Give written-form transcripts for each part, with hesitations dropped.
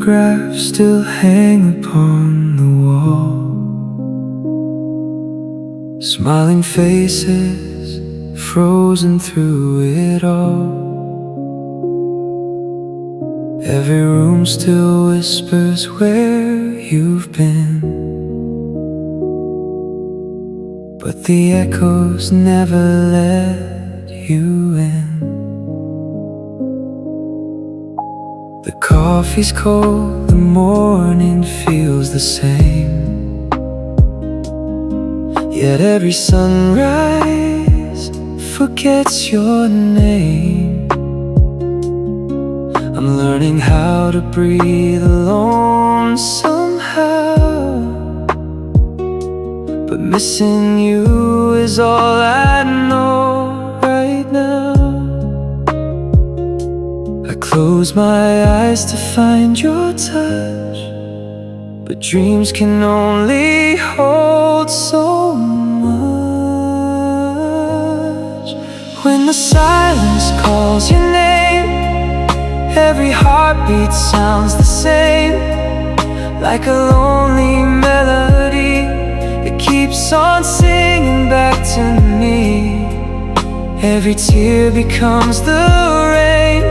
photographs still hang upon the wall. Smiling faces frozen through it all. Every room still whispers where you've been, but the echoes never let you in. The coffee's cold, the morning feels the same, yet every sunrise forgets your name. I'm learning how to breathe alone somehow, but missing you is all I know right now. I close my eyes to find your touch, but dreams can only hold so much. When the silence calls your name, every heartbeat sounds the same, like a lonely melody. It keeps on singing back to me. Every tear becomes the rain,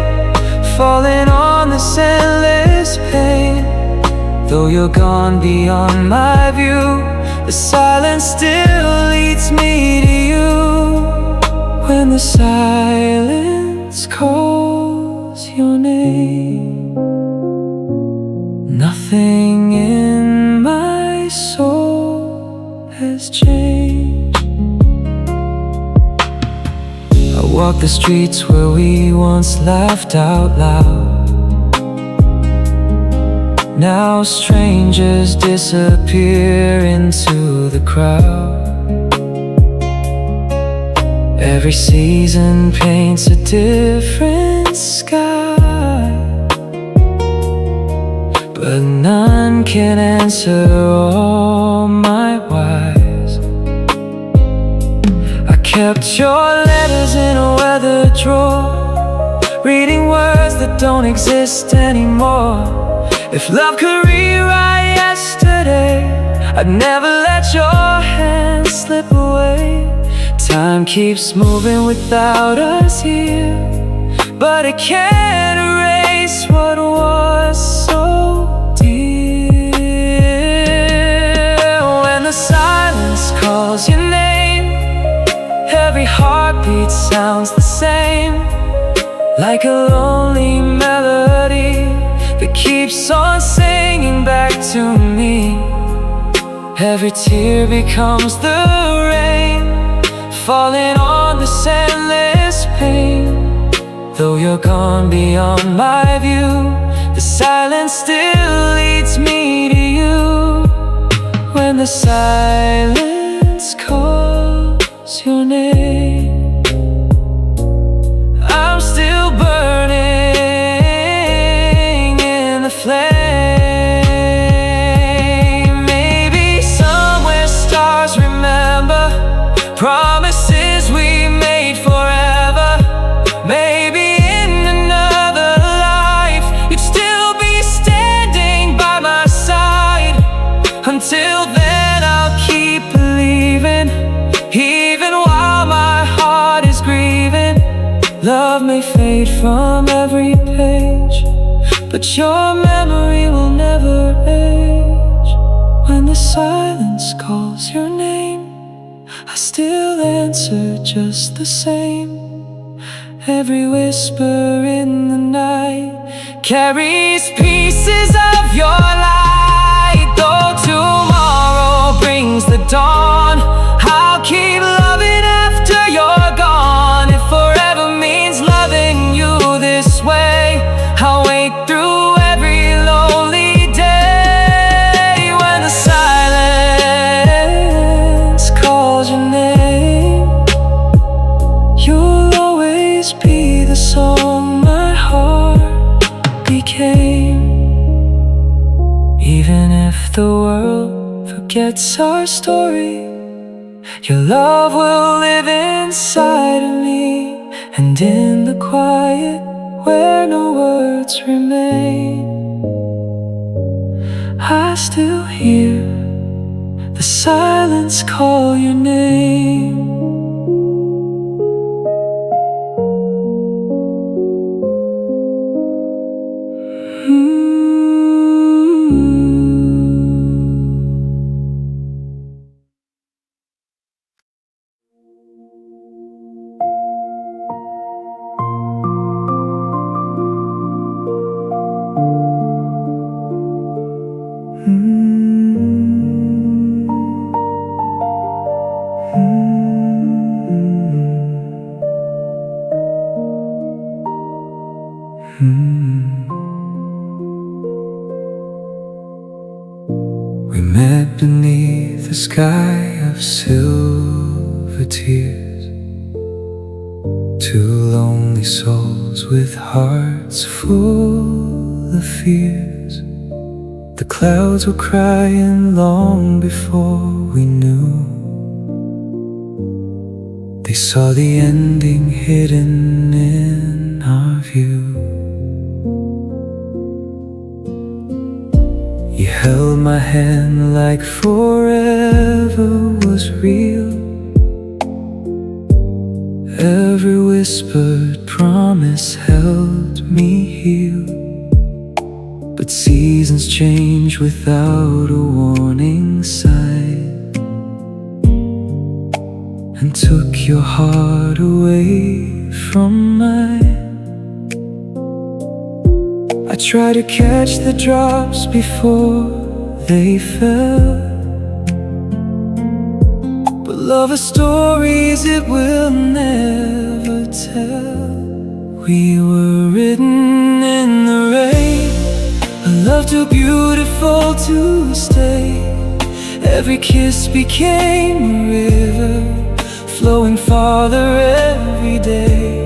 falling on this endless pain. Though you're gone beyond my view, the silence still leads me to you. When the silence calls your name, nothing in my soul has changed. I walk the streets where we once laughed out loud. Now strangers disappear into the crowd. Every season paints a different sky, but none can answer all my whys. I kept your letters in a weather drawer, reading words that don't exist anymore. If love could rewrite yesterday, I'd never let your hand slip away. Time keeps moving without us here, but it can't erase what was so dear. When the silence calls your name, every heartbeat sounds the same, like a lonely melody that keeps on singing back to me. Every tear becomes the rain, falling on this endless pain. Though you're gone beyond my view, the silence still leads me to you. When the silence calls your name, I'm still burning in the flame. Maybe somewhere stars remember promises we made forever. Maybe in another life you'd still be standing by my side. Until then I'll keep believing, even while my heart is grieving. Love may fade from every page, but your memory will never age. When the silence calls your name, I still answer just the same. Every whisper in the night carries pieces of your light. Though tomorrow brings the dawn, I'll keep loving after you're gone. If forever means loving you this way, I'll wait through every lonely day. When the silence calls your name, you'll always be the song my heart became. Even if the world forgets our story, your love will live inside of me. And in the quiet where no words remain, I still hear the silence call your name. We met beneath a sky of silver tears, two lonely souls with hearts full of fears. The clouds were crying long before we knew. They saw the ending hidden in our view. You held my hand like forever was real. Every whispered promise helped me heal. But seasons change without a warning sign, and took your heart away from mine. I try to catch the drops before they fell, but love is stories it will never tell. We were written in the rain, a love too beautiful to stay. Every kiss became a river, flowing farther every day.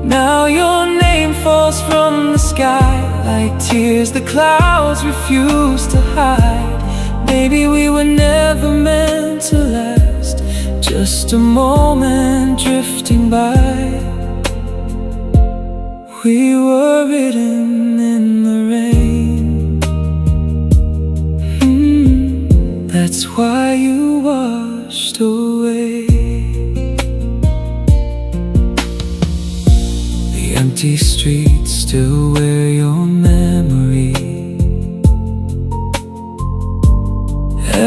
Now your name falls from the sky like tears the clouds refuse to hide. Maybe we were never meant to last, just a moment drifting by. We were written in the rain. That's why you washed away. The empty streets still wear your memory.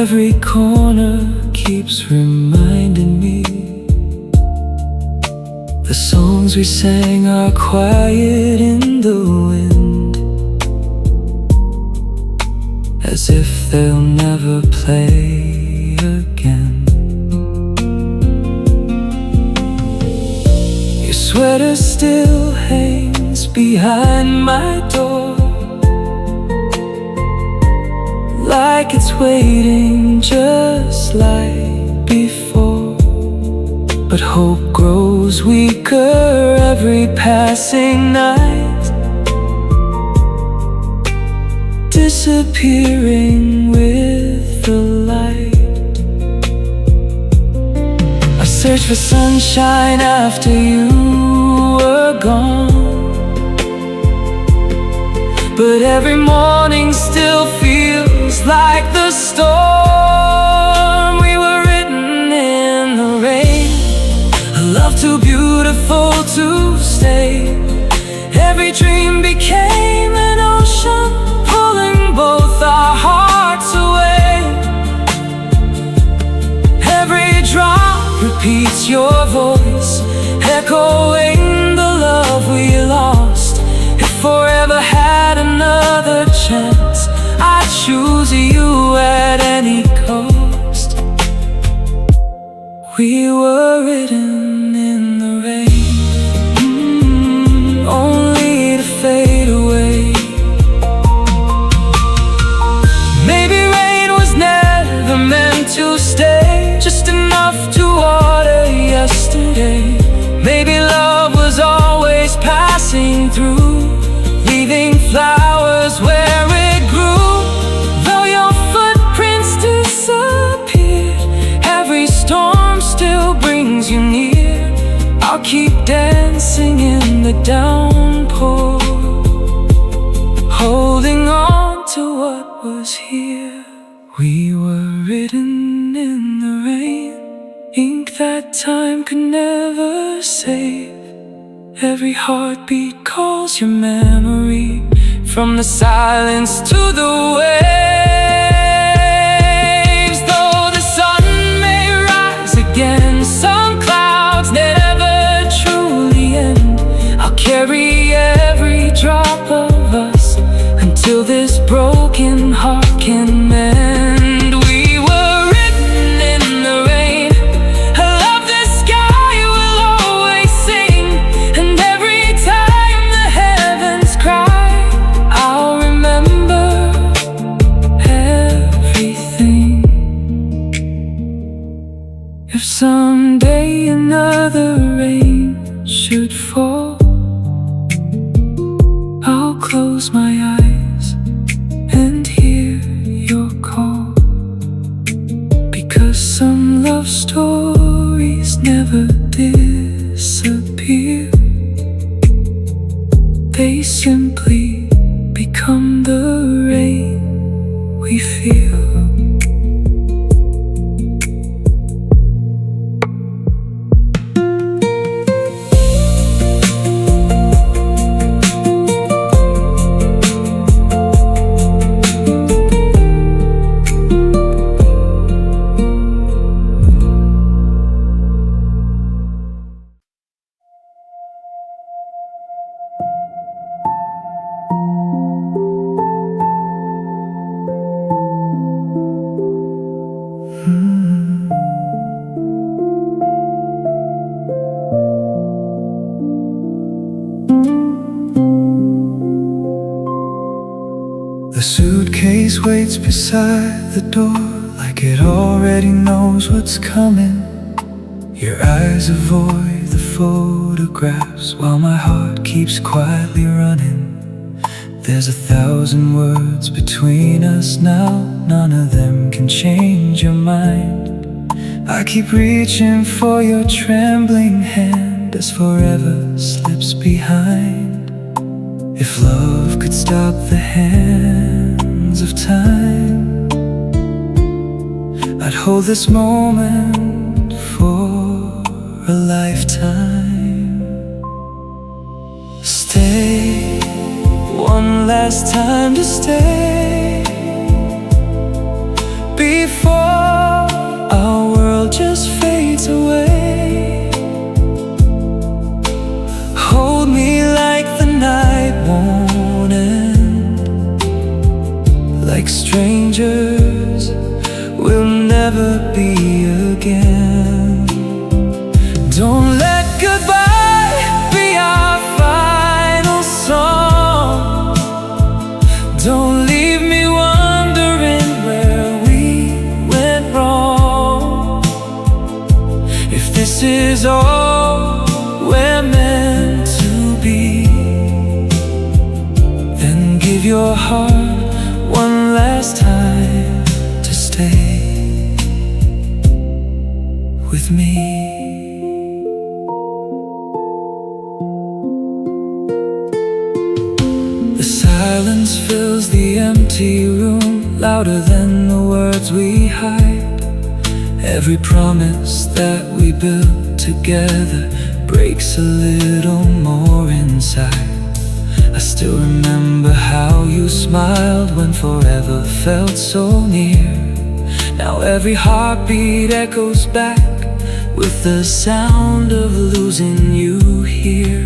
Every corner keeps reminding me. The songs we sang are quiet in the wind, as if they'll never play again. Your sweater still hangs behind my door, like it's waiting just like before. But hope grows weaker every passing night, disappearing with the light. I searched for sunshine after you were gone, but every morning still feels like the storm. We were written in the rain, a love too beautiful to stay. Every dream became an ocean, pulling both our hearts away. Every drop repeats your voice, echoing the love we lost. If forever had another chance, I'd choose you at any cost. We were written in the rain, only to fade away. Maybe rain was never meant to stay, just enough to water yesterday. Maybe love was always passing through, leaving flowers where it grew. Though your footprints disappeared, every storm still brings you near. I'll keep dancing in the downpour, holding on to what was here. We were written in the rain, ink that time could never save. Every heartbeat calls your memory, from the silence to the waves. Though the sun may rise again, some clouds never truly end. I'll carry every drop of us until this broken heart can mend. We were written in the rain, a love the sky will always sing. And every time the heavens cry, I'll remember everything. If someday another rain should fall, I'll close my eyes and hear your call. Because some love stories never disappear, they simply become the rain we feel. The suitcase waits beside the door, like it already knows what's coming. Your eyes avoid the photographs while my heart keeps quietly running. There's 1,000 words between us now, none of them can change your mind. I keep reaching for your trembling hand as forever slips behind. If love could stop the hands of time, I'd hold this moment for a lifetime. Stay, one last time to stay, before our world just fades away. Hold me like the night won't end, like strangers we'll never be again. Don't let goodbye be our final song. Don't leave me wondering where we went wrong. If this is all we're meant to be, then give your heart one last time to stay with me. The silence fills the empty room, louder than the words we hide. Every promise that we built together breaks a little more inside. I still remember how you smiled when forever felt so near. Now every heartbeat echoes back with the sound of losing you here.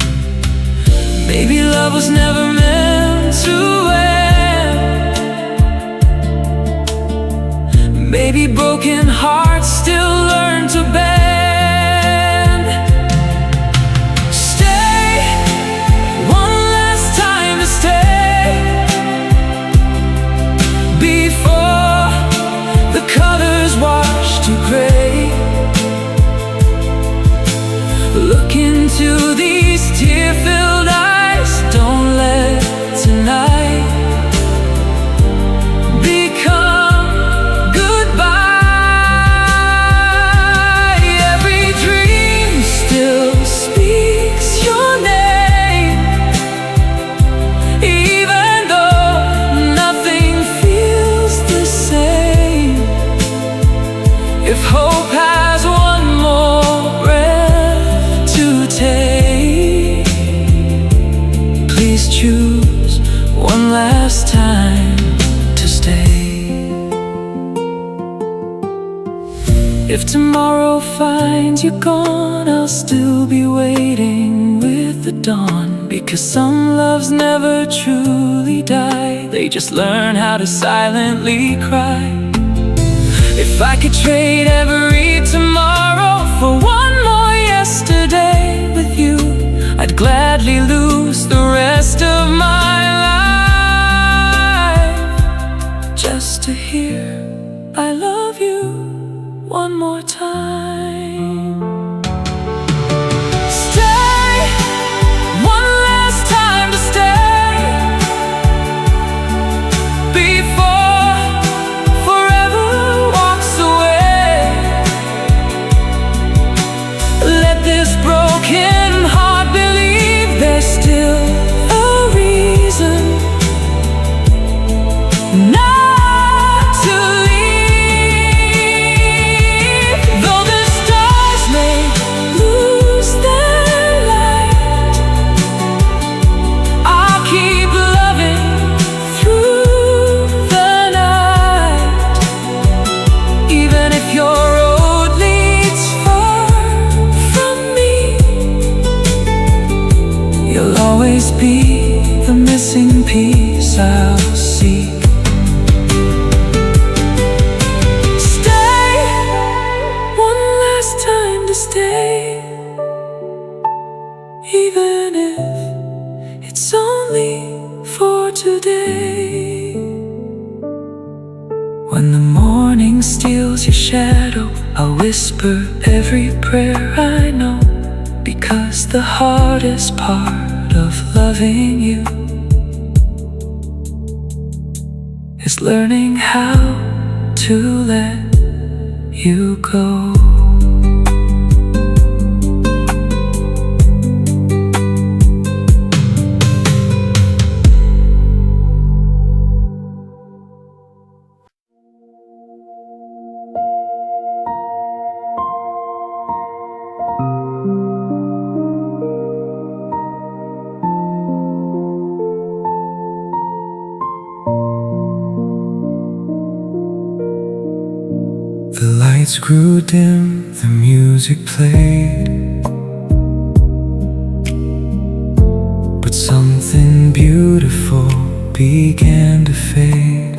Maybe love was never meant to end. Maybe broken hearts still learn to bend. Look into these tear-filled eyes. Don't let tonight become goodbye. Every dream still speaks your name, even though nothing hope has one more breath to take. Please choose one last time to stay. If tomorrow finds you gone, I'll still be waiting with the dawn. Because some loves never truly die, they just learn how to silently cry. If I could trade every tomorrow for one more yesterday with you, I'd gladly lose the rest of my life just to hear I love you one more time. Stay, one last time to stay, before forever walks away. Let this broken heart believe there's still a reason not to leave. Though the stars may lose their light, I'll keep loving through the night. Even if your road leads far from me, you'll always be the missing piece I'll seek. Stay, one last time to stay, even if it's only for today. When the morning steals your shadow, I'll whisper every prayer I know. Because the hardest part of loving you is learning how to let you go. The lights grew dim, the music played, but something beautiful began to fade.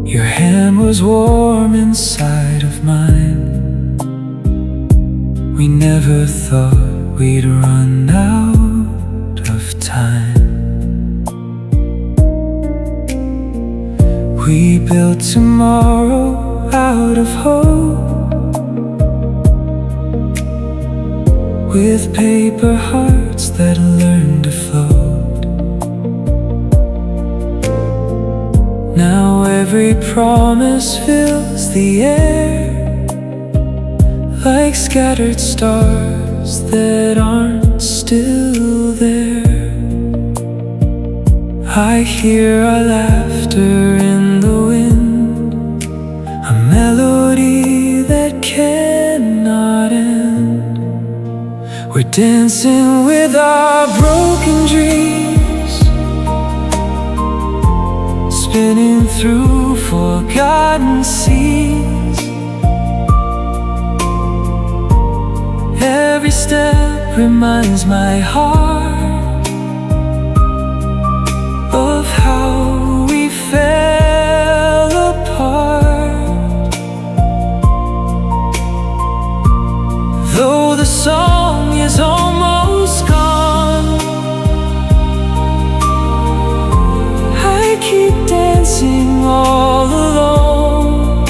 Your hand was warm inside of mine. We never thought we'd run out of time. We built tomorrow out of hope, with paper hearts that learned to float. Now every promise fills the air, like scattered stars that aren't still there. I hear our laughter in the wind, a melody that cannot end. We're dancing with our broken dreams, spinning through forgotten seas. Every step reminds my heart of how we fell apart. Though the song is almost gone, I keep dancing all alone.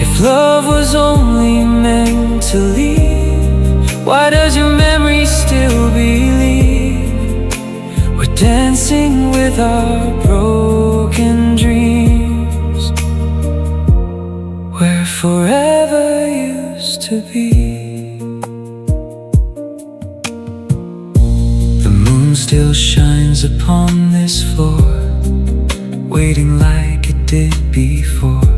If love was only meant to leave, why does your memory still believe? We're dancing with our broken dreams, where forever used to be. The moon still shines upon this floor, waiting like did before.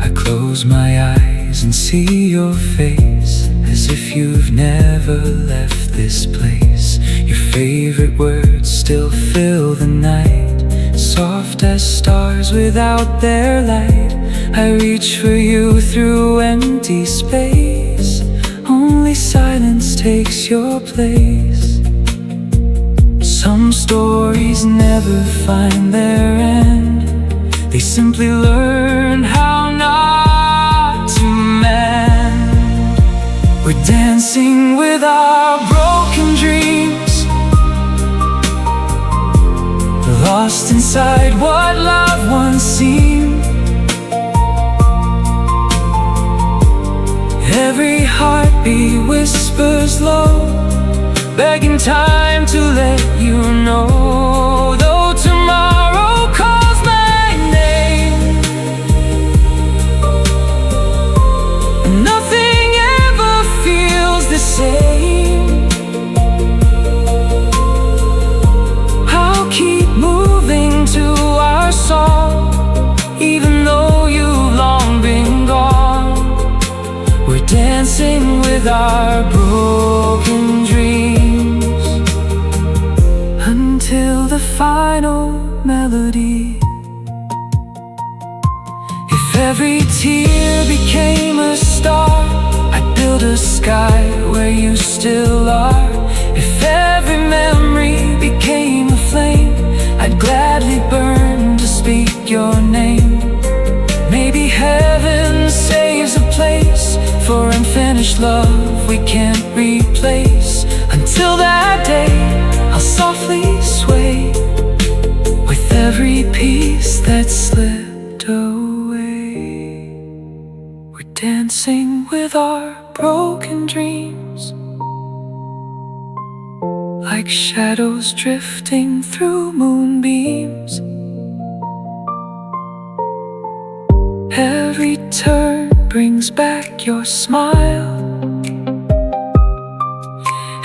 I close my eyes and see your face, as if you've never left this place. Your favorite words still fill the night, soft as stars without their light. I reach for you through empty space, only silence takes your place. Some stories never find their end, they simply learn how not to mend. We're dancing with our broken dreams, lost inside what love once seemed. Every heartbeat whispers low, begging time to let you know. Though tomorrow calls my name, nothing ever feels the same. I'll keep moving to our song, even though you've long been gone. We're dancing with our broken dreams, until the final melody. If every tear became a star, I'd build a sky where you still are. If every memory became a flame, I'd gladly burn to speak your name. Maybe heaven saves a place for unfinished love we can't replace. Until that day, I'll softly sway with every piece that slipped away. We're dancing with our broken dreams, like shadows drifting through moonbeams. Every turn brings back your smile,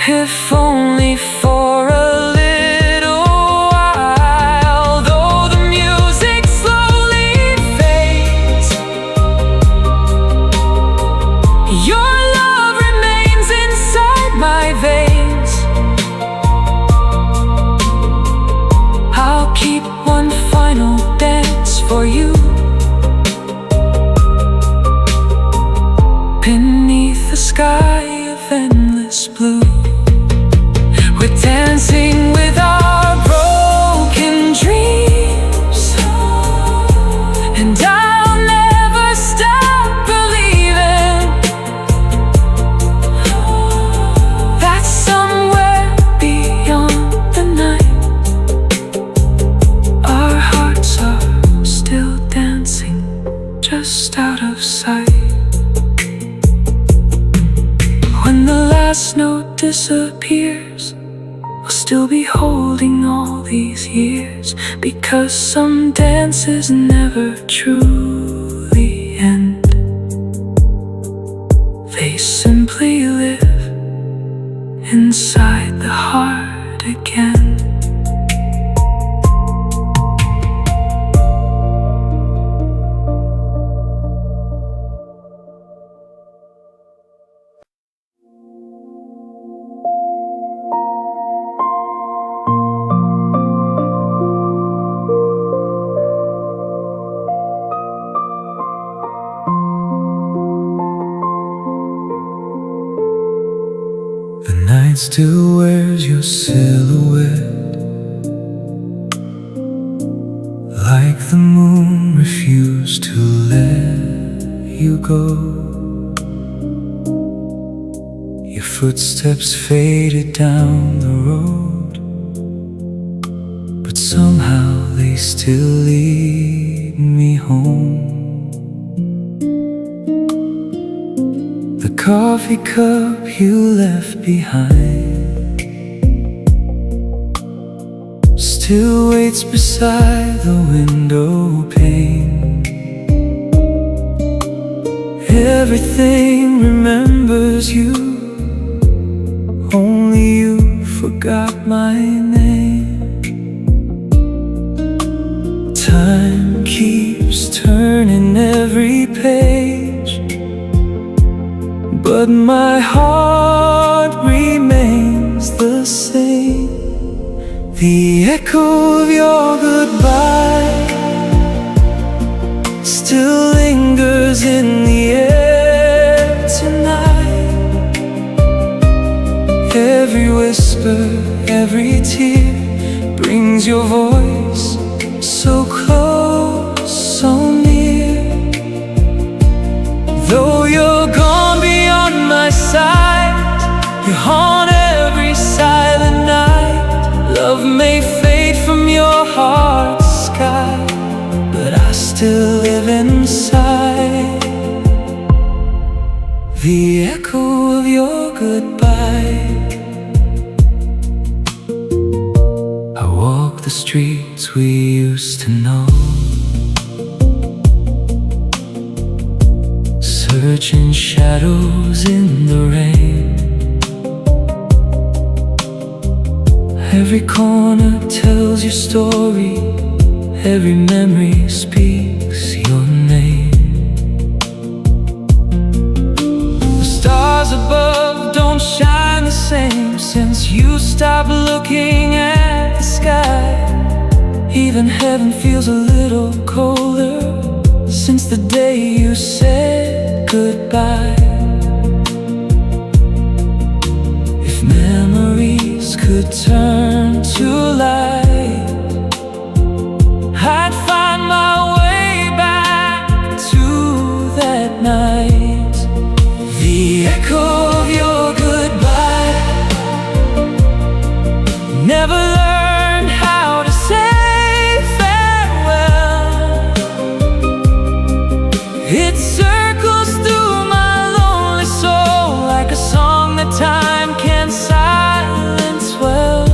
if only for a little while. Though the music slowly fades, your love remains inside my veins. I'll keep one final dance for you, beneath the sky of endless blue. We're dancing with our broken dreams, and I'll never stop believing that somewhere beyond the night, our hearts are still dancing just out of sight. When the last note disappears, I'll still be holding all these years, because some dances never truly end. They simply live inside the heart again. Night still wears your silhouette, like the moon refused to let you go. Your footsteps faded down the road, but somehow they still lead me home. The coffee cup you left behind still waits beside the window pane. Everything remembers you, only you forgot my name. Time keeps every page, but my heart remains the same. The echo of your goodbye still lingers in the air tonight. Every whisper, every tear brings your voice so close, so near. Though you're gone beyond my sight, you haunt every silent night. Love may fade from your heart's sky, but I still live inside the echo of your goodbye. I walk the streets we used to know, searching shadows in the rain. Every corner tells your story, every memory speaks your name. The stars above don't shine the same since you stopped looking at the sky. Even heaven feels a little colder since the day you said goodbye. If memories could turn to light, I'd find my way back to that night. The echo of your goodbye never learned how to say farewell. It circles through my lonely soul like a song that time can't silence well.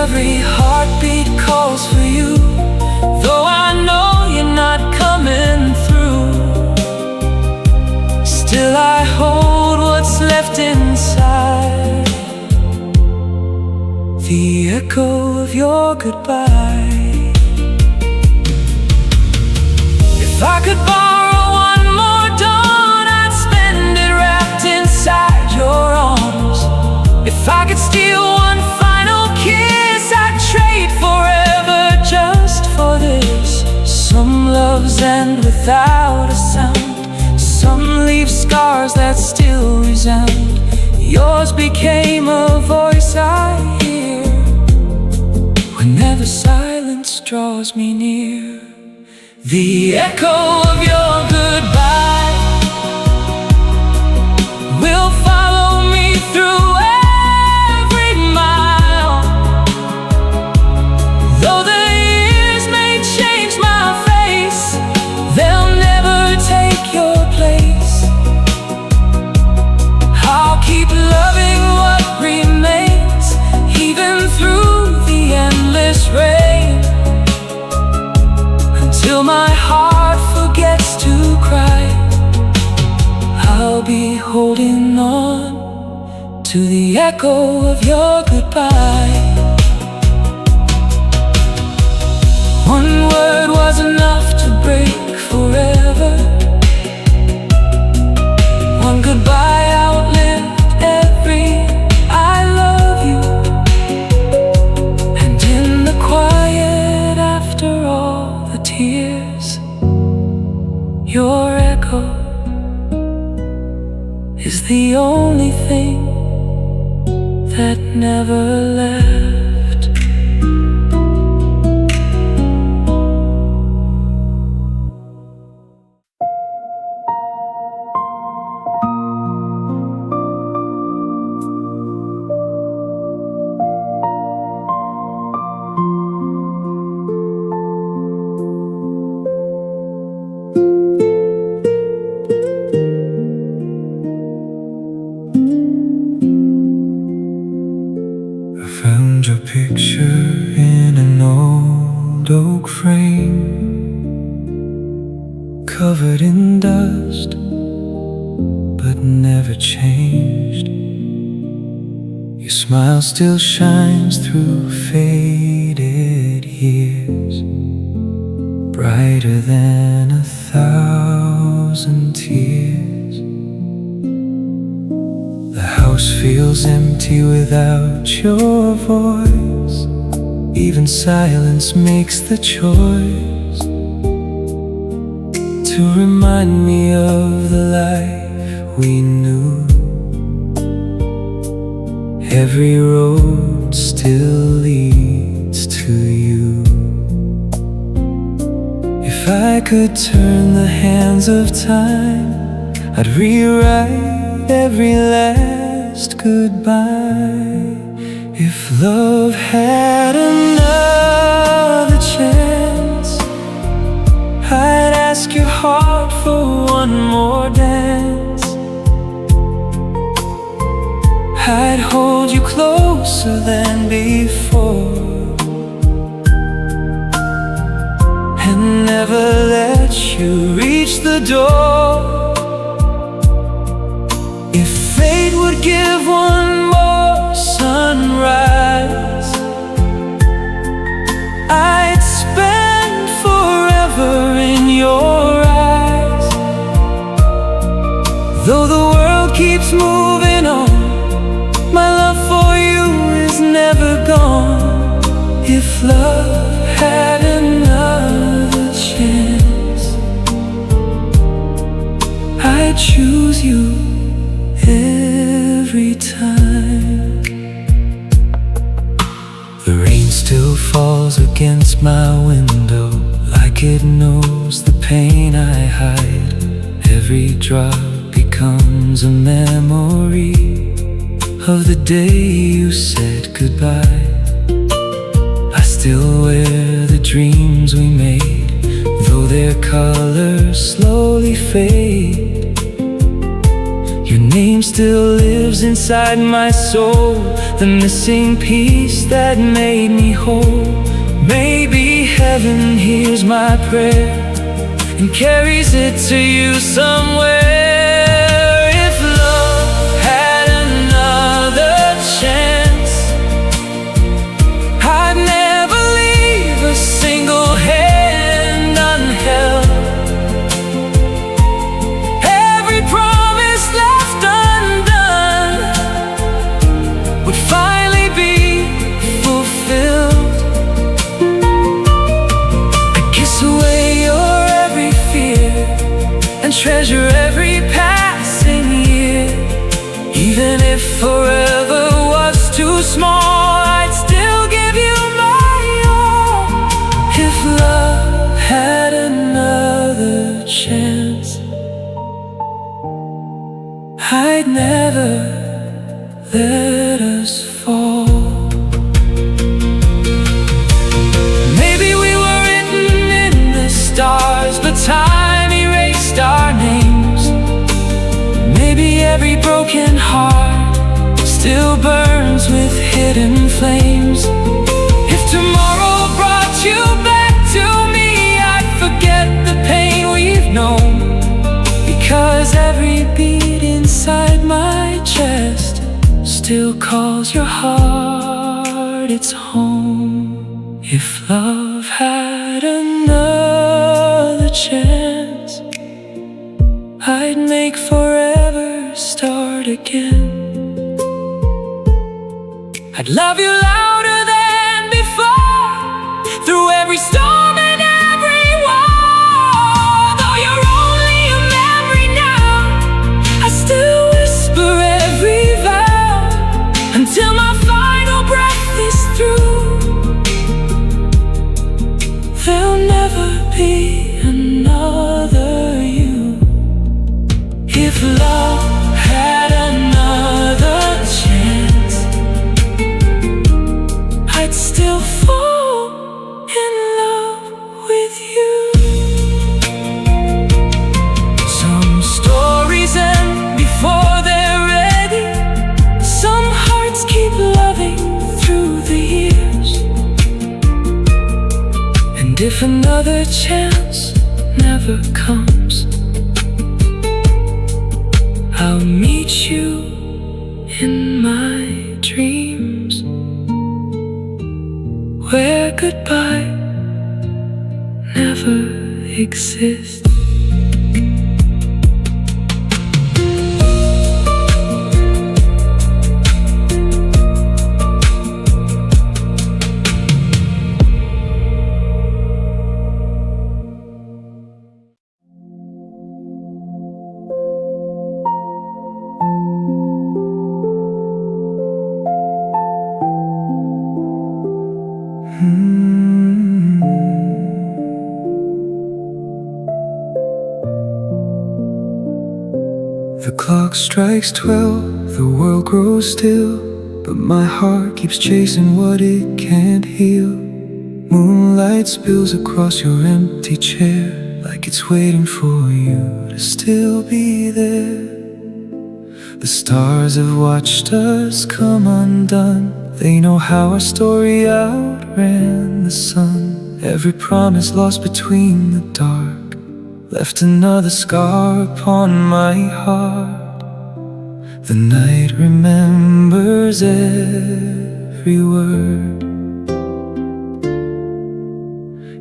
Every heartbeat calls for you, though I know you're not coming through. Still I hold what's left inside, the echo of your goodbye. If I could borrow one more dawn, I'd spend it wrapped inside your arms. If I could steal one final kiss, I'd trade forever just for this. Some loves end without a sound, some leave scars that still resound. Yours became a voice I hear whenever silence draws me near. The echo of your goodbye will follow me through every mile. Though the years may change my face, they'll never take your place. I'll keep loving what remains, even through the endless rain, till my heart forgets to cry. I'll be holding on to the echo of your goodbye. One word was enough to break forever. One goodbye outlived every I love you. And in the quiet after all the tears, your echo is the only thing that never left. Found your picture in an old oak frame, covered in dust, but never changed. Your smile still shines through faded years, brighter than 1,000 tears. The house feels empty without your voice. Even silence makes the choice to remind me of the life we knew. Every road still leads to you. If I could turn the hands of time, I'd rewrite every last goodbye. If love had another chance, I'd ask your heart for one more dance. I'd hold you closer than before, and never let you reach the door. If fate would give one more sunrise, I'd spend forever in your eyes. Though the world keeps moving on, my love for you is never gone. If love had another chance, I'd choose you every time. The rain still falls against my window, like it knows the pain I hide. Every drop becomes a memory of the day you said goodbye. I still wear the dreams we made, though their colors slowly fade. Your name still lives inside my soul, the missing piece that made me whole. Maybe heaven hears my prayer and carries it to you somewhere. If love had another chance, I'd never leave a single hand unheld. Every promise left undone would finally be fulfilled. I kiss away your every fear and treasure every passing year. Even if forever was too small, I'd still give you my all. If love had another chance, I'd never let us fall. Maybe we were written in the stars, but time erased our names. Maybe every broken heart still burns with hidden flames. If tomorrow brought you back to me, I'd forget the pain we've known, because every beat inside my chest still calls your heart its home. If love had another chance, I'd make forever start again. I'd love you louder than before, through every storm and every war. Though you're only a memory now, I still whisper every vow until my final breath is through. There'll never be another you. If love had another chance, I'd still fall in love with you. Some stories end before they're ready. Some hearts keep loving through the years. And if another chance never comes, I'll meet you in my dreams, where goodbye never exist. The clock strikes 12, the world grows still, but my heart keeps chasing what it can't heal. Moonlight spills across your empty chair, like it's waiting for you to still be there. The stars have watched us come undone. They know how our story outran the sun. Every promise lost between the dark left another scar upon my heart. The night remembers every word,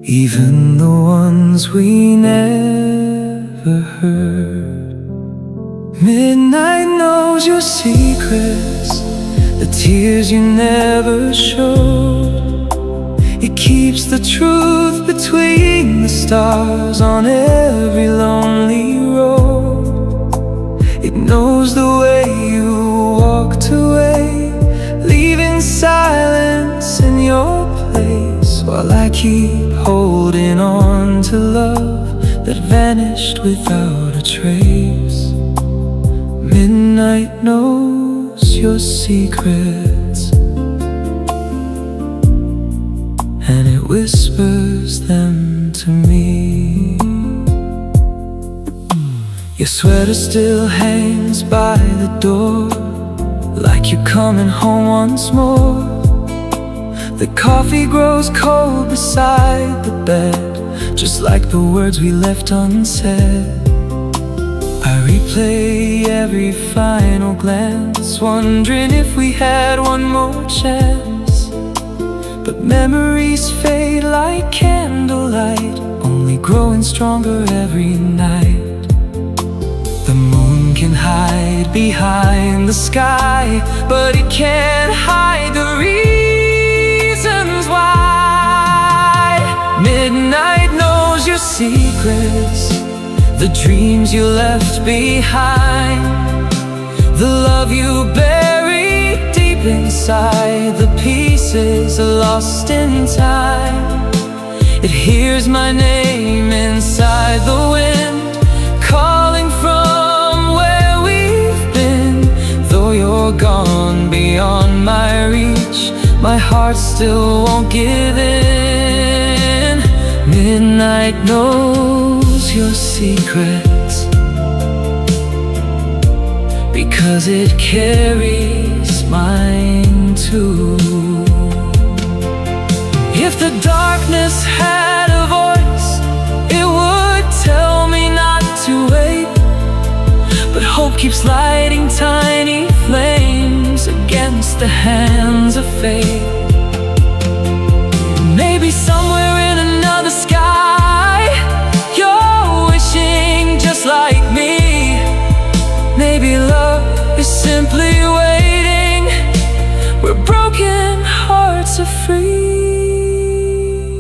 even the ones we never heard. Midnight knows your secrets, the tears you never showed. It keeps the truth between the stars on every lonely road. It knows the way you walked away, leaving silence in your place, while I keep holding on to love that vanished without a trace. Midnight knows your secrets, and it whispers them to me. Your sweater still hangs by the door, like you're coming home once more. The coffee grows cold beside the bed, just like the words we left unsaid. I replay every final glance, wondering if we had one more chance. But memories fade like candlelight, only growing stronger every night. The moon can hide behind the sky, but it can't hide the reasons why. Midnight knows your secrets, the dreams you left behind, the love you buried deep inside, the pieces lost in time. It hears my name inside the wind, calling from where we've been. Though you're gone beyond my reach, my heart still won't give in. Midnight knows your secrets, because it carries mine too. If the darkness had a voice, it would tell me not to wait. But hope keeps lighting tiny flames against the hands of fate. Maybe somewhere in another sky, you're wishing just like me. Maybe love is simply waiting, where broken hearts are free.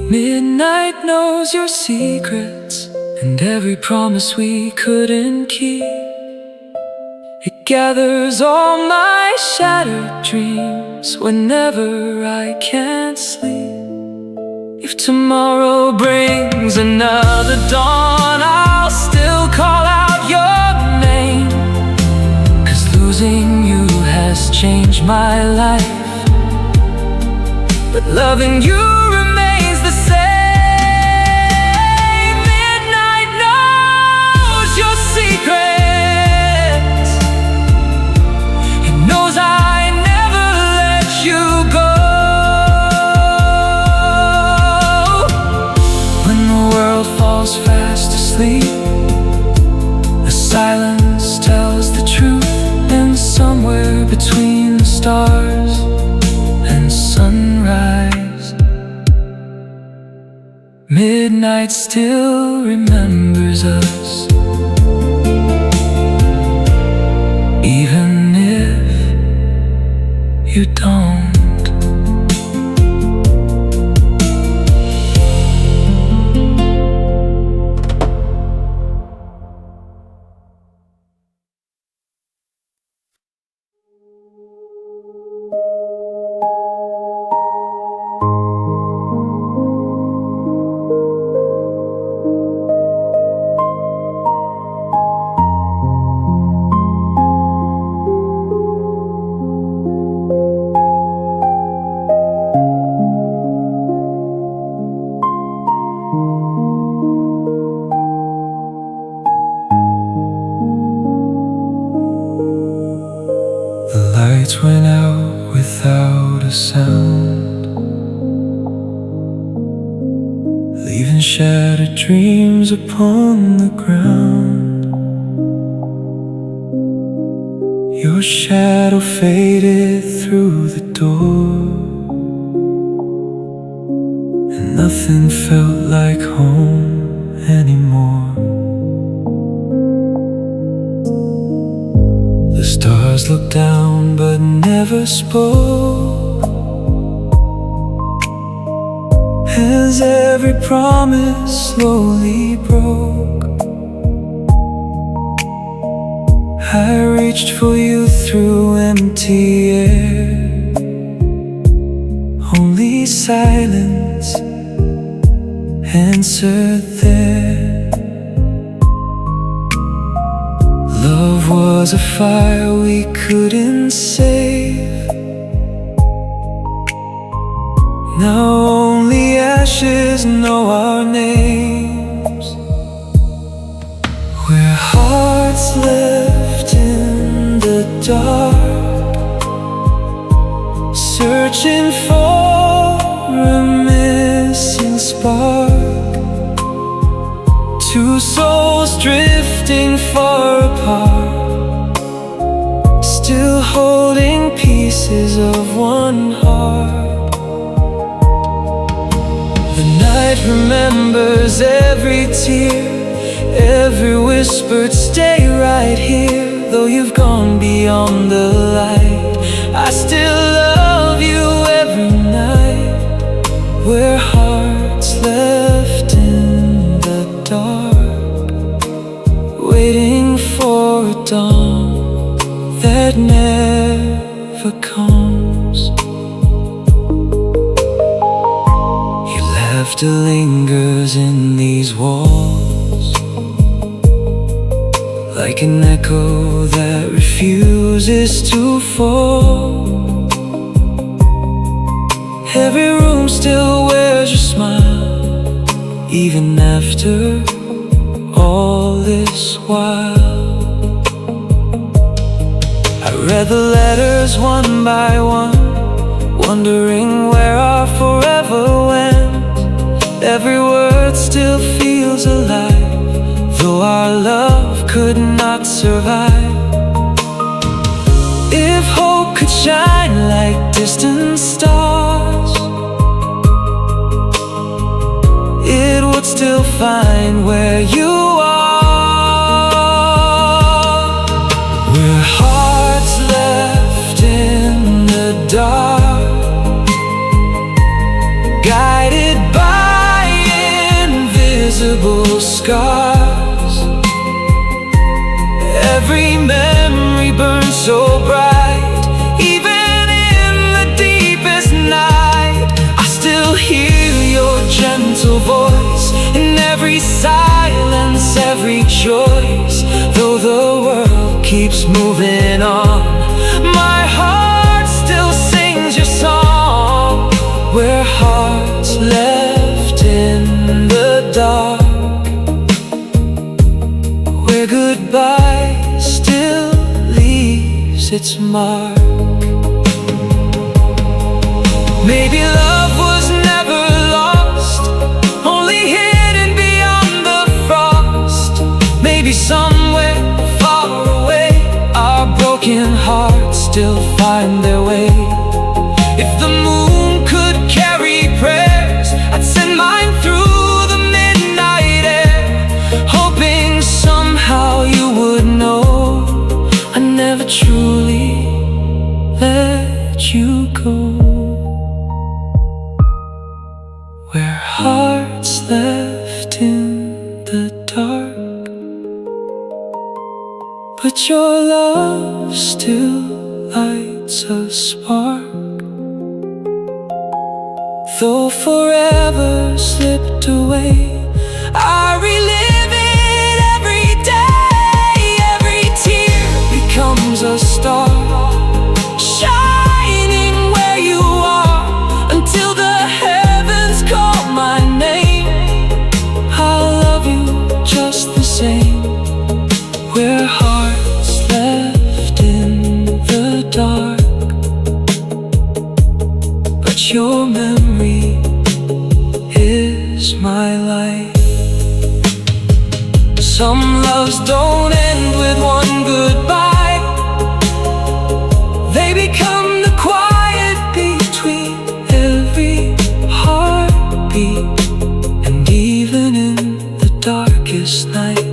Midnight knows your secrets, and every promise we couldn't keep. It gathers all my shattered dreams whenever I can't sleep. If tomorrow brings another dawn, I'll still call out your name, 'cause losing you has changed my life, but loving you remains the same. Midnight knows your secrets, it knows I never let you go. When the world falls fast asleep, the silence tells the truth, and somewhere between the stars and sunrise, Midnight still remembers us, even if you don't. Lights went out without a sound, leaving shattered dreams upon the ground. Your shadow faded through the door, and nothing felt like home anymore. The stars looked down but never spoke, as every promise slowly broke. I reached for you through empty air, only silence answered there. Love was a fire we couldn't save, now only ashes know our names. We're hearts left in the dark, searching for a missing spark. Two souls drifting far apart, still holding pieces of one heart. The night remembers every tear, every whispered stay right here. Though you've gone beyond the light, I still love you every night. We're hearts left in the dark, waiting for a dawn that never comes. Your laughter lingers in these walls, like an echo that refuses to fall. Every room still wears your smile, even after all this while. I read the letters one by one, wondering where our forever went. Every word still feels alive, though our love could not survive. If hope could shine like distant stars, it would still find where you are. We're hearts left in the dark, guided by invisible scars. Every memory burns so bright, even in the deepest night. I still hear your gentle voice in every silence, every choice. Though the world keeps moving on, my heart still sings your song. We're hearts left in the dark, where goodbye still leaves its mark. Maybe love was never lost, only hidden beyond the frost. Maybe somewhere far away, our broken hearts still find their way. If the moon could carry prayers, I'd send mine through the dark, but your love still lights a spark. Though forever slipped away, I relive it every day. Every tear becomes a star, shining where you are until the heavens call my name. I'll love you just the same. We're hearts left in the dark, but your memory is my life. Some loves don't end with one goodbye. They become the quiet between every heartbeat. And even in the darkest night,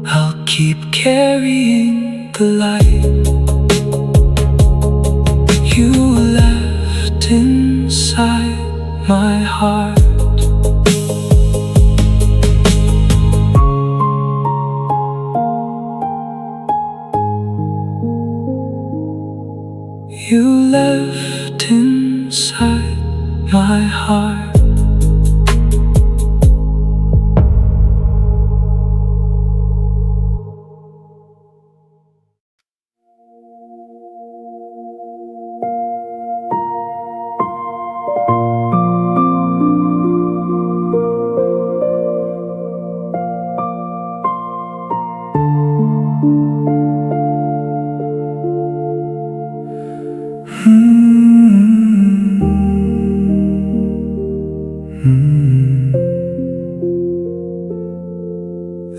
I'll keep carrying the light you left inside my heart. You left inside my heart.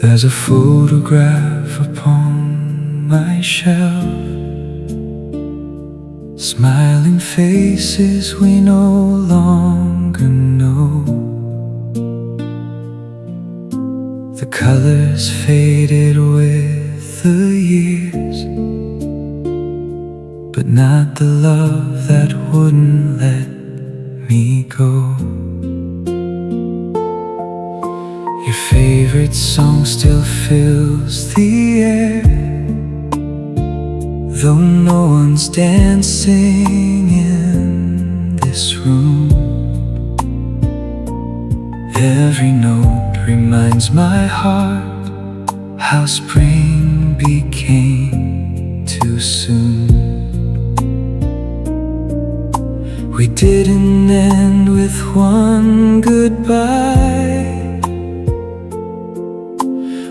There's a photograph upon my shelf, smiling faces we no longer know. The colors faded with the years, but not the love that wouldn't let me go. Your favorite song still fills the air, though no one's dancing in this room. Every note reminds my heart how spring became too soon. We didn't end with one goodbye.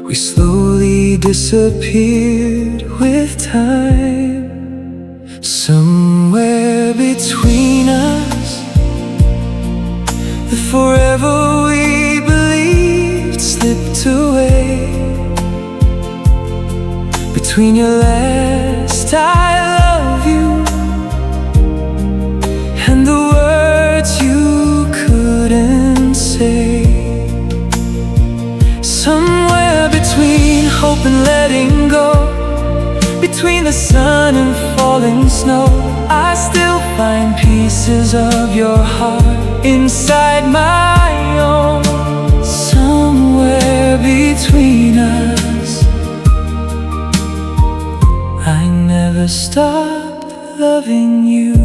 We slowly disappeared with time. Somewhere between us, the forever we believed slipped away. Between your last I love you and the words you couldn't say. Somewhere between hope and letting go, between the sun and falling snow, I still find pieces of your heart inside my own. Somewhere between us, I never stopped loving you.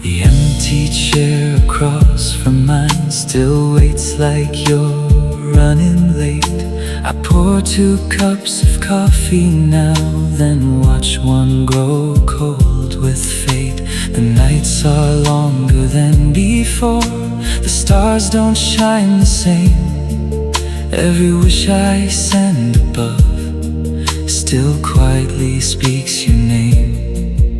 The empty chair across from mine still waits like you're running late. I pour 2 cups of coffee now, then watch one grow cold with fate. The nights are longer than before, the stars don't shine the same. Every wish I send above still quietly speaks your name.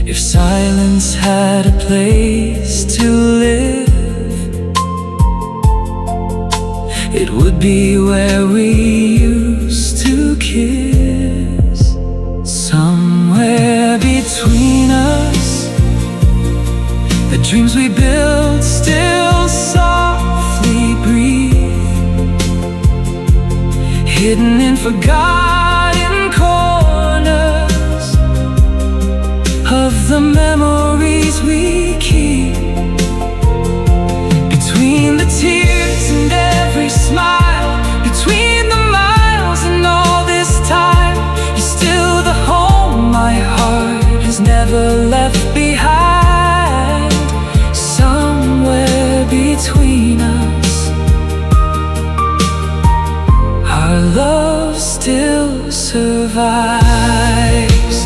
If silence had a place to live, it would be where we used to kiss. Somewhere between us, the dreams we built still softly breathe, hidden in forgotten corners of the memories we keep. Between the survives.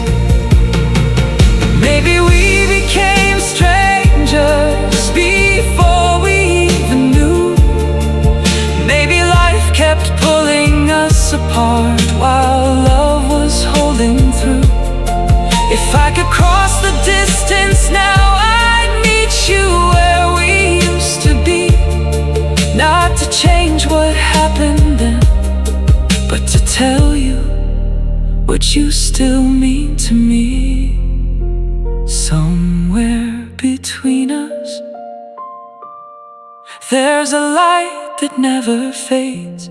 Maybe we became strangers before we even knew. Maybe life kept pulling us apart while love was holding through. If I could cross the distance now, I'd meet you where we used to be. Not to change what happened then, but to tell you what you still mean to me. Somewhere between us, there's a light that never fades.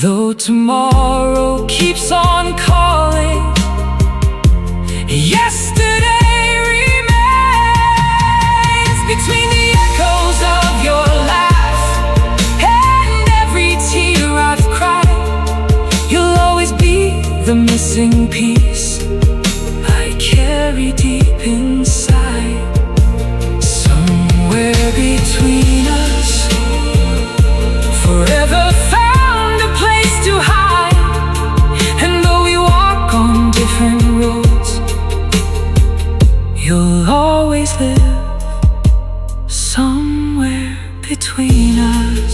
Though tomorrow keeps on calling, yesterday remains. Between the echoes of your laugh and every tear I've cried, you'll always be the missing piece I carry deep inside. Somewhere between us, forever found a place to hide. And though we walk on different roads, you'll always live somewhere between us.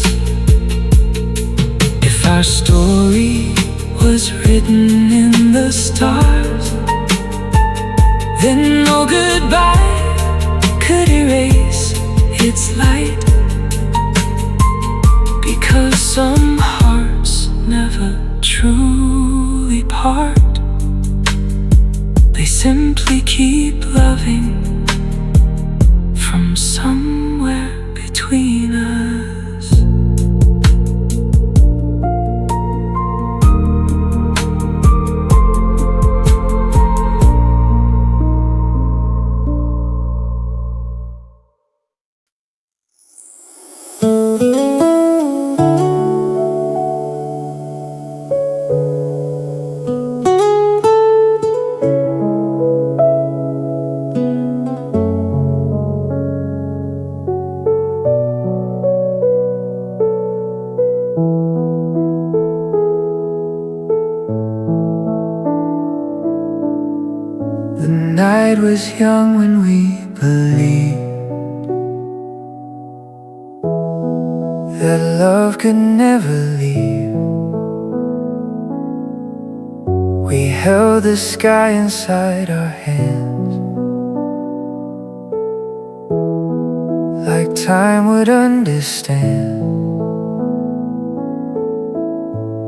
If our story was written in the stars, then no goodbye could erase its light. Because some hearts never truly part, they simply keep loving from somewhere between us. The night was young when we believed that love could never leave. We held the sky inside our hands, like time would understand.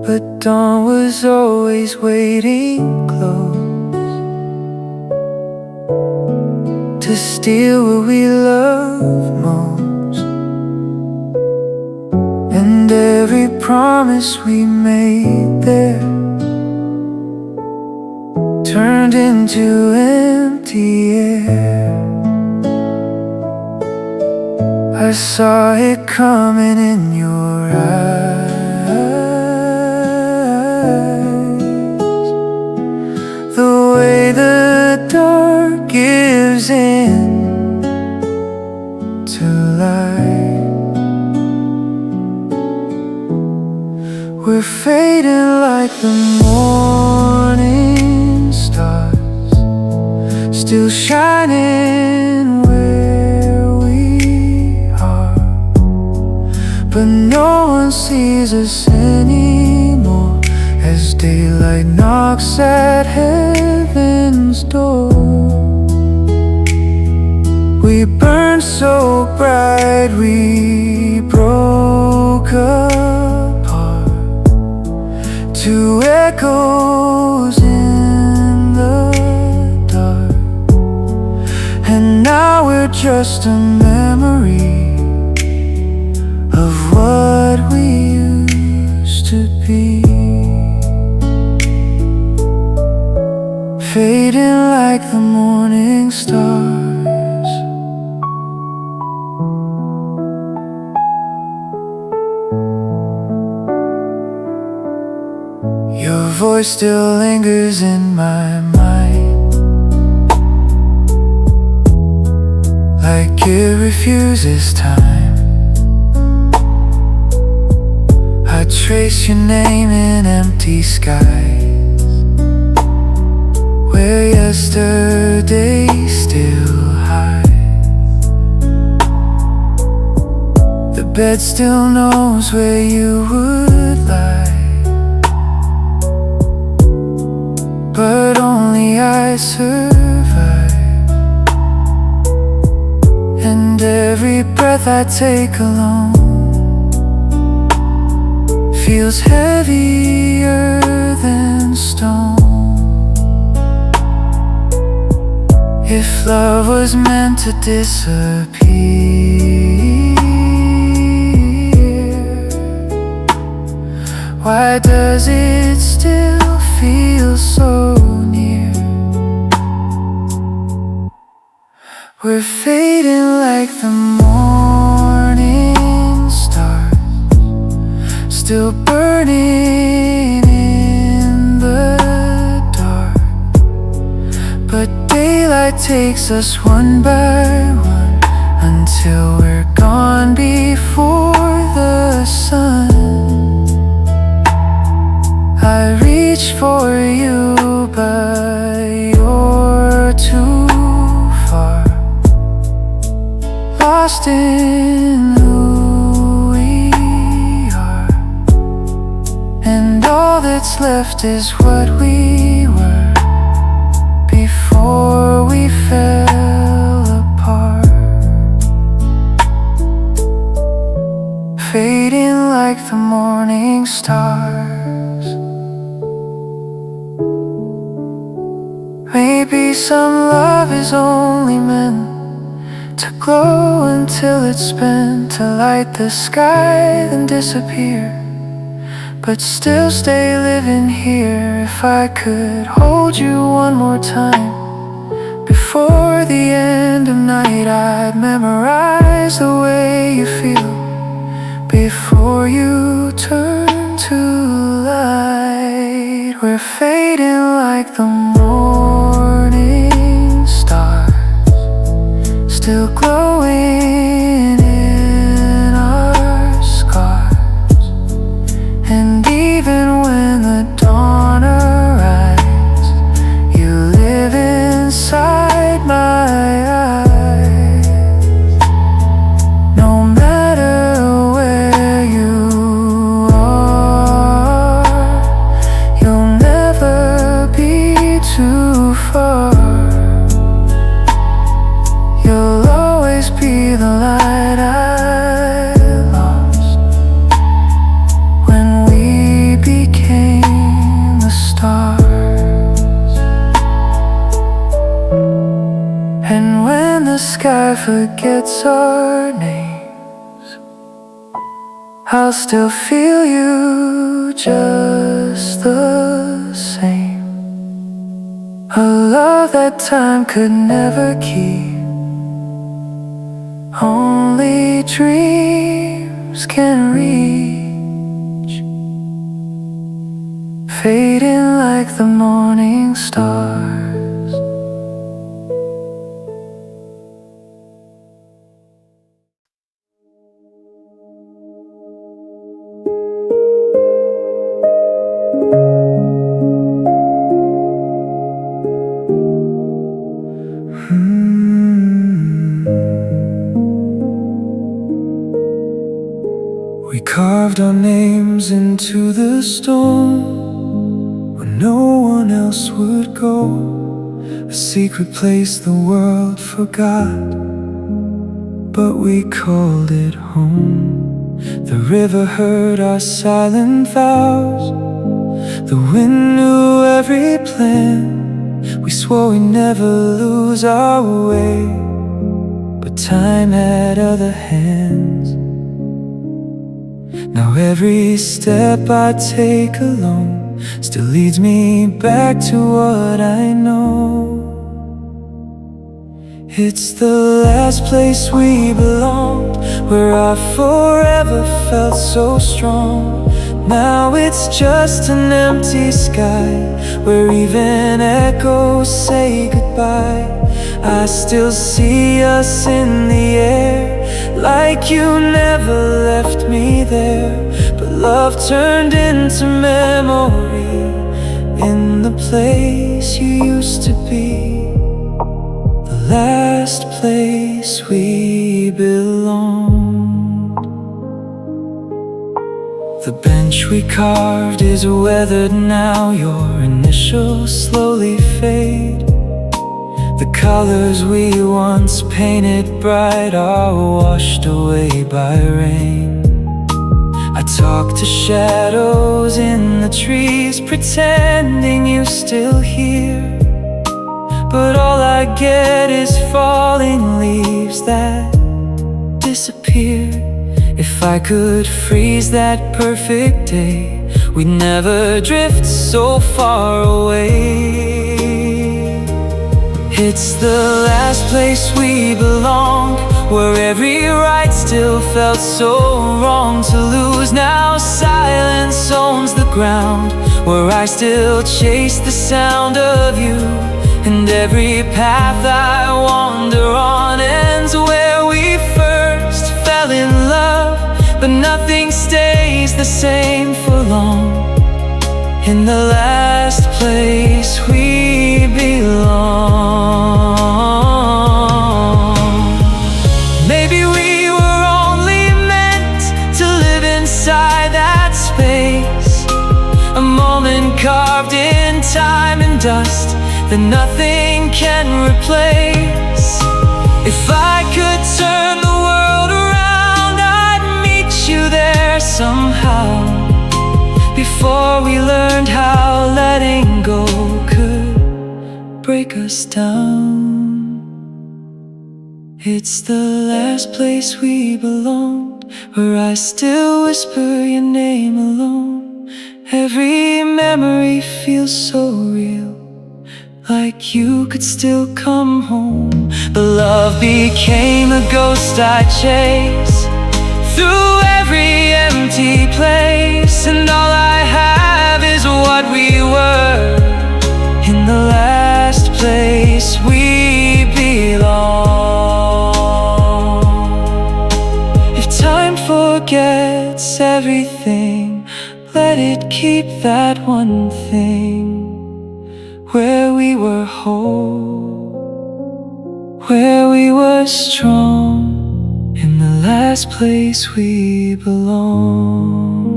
But dawn was always waiting close to steal what we love most. And every promise we made there turned into empty air. I saw it coming in your eyes, the way the dark gives in to light. We're fading like the morning stars, still shining where we are. But no one sees us anymore as daylight knocks at heaven's door. We burned so bright we broke apart, two echoes in the dark. And now we're just a memory of what we used to be, fading like the morning stars. Your voice still lingers in my mind, like it refuses time. I trace your name in empty skies, where yesterday still hides. The bed still knows where you would lie, but only I survive. And every breath I take alone feels heavier than stone. If love was meant to disappear, why does it still feel so near? We're fading like the morning stars, still burning in the dark. But daylight takes us one by one, until we're gone before the sun. I reach for you, but you're too far, lost in who we are. And all that's left is what we were before we fell apart. Fading like the morning stars. Maybe some love is only meant to glow until it's spent, to light the sky then disappear, but still stay living here. If I could hold you one more time before the end of night, I'd memorize the way you feel before you turn to light. We're fading like the morning stars, still glowing in our scars. And even when the dawn arrives, you live inside my eyes. No matter where you are, you'll never be too far. You'll always be the light I lost when we became the stars. And when the sky forgets our names, I'll still feel you just the same. A love that time could never keep, only dreams can reach. Fading like the morning stars. We carved our names into the stone where no one else would go, a secret place the world forgot, but we called it home. The river heard our silent vows, the wind knew every plan. We swore we'd never lose our way, but time had other hands. Now every step I take alone still leads me back to what I know. It's the last place we belonged, where our forever felt so strong. Now it's just an empty sky, where even echoes say goodbye. I still see us in the air, like you never left me there. But love turned into memory in the place you used to be, the last place we belonged. The bench we carved is weathered now, your initials slowly fade. The colors we once painted bright are washed away by rain. I talk to shadows in the trees, pretending you're still here, but all I get is falling leaves that disappear. If I could freeze that perfect day, we'd never drift so far away. It's the last place we belonged, where every right still felt so wrong to lose. Now silence owns the ground, where I still chase the sound of you. And every path I wander on ends where we first fell in love. But nothing stays the same for long, in the last place we belong. Maybe we were only meant to live inside that space, a moment carved in time and dust that nothing can replace. If I could turn the world around, I'd meet you there somehow, before we learned how letting go could break us down. It's the last place we belonged, where I still whisper your name alone. Every memory feels so real, like you could still come home. But love became a ghost I chase through every empty place, and all I have is what we were, in the last place we belong. If time forgets everything, let it keep that one thing, where we were whole, where we were strong, in the last place we belong.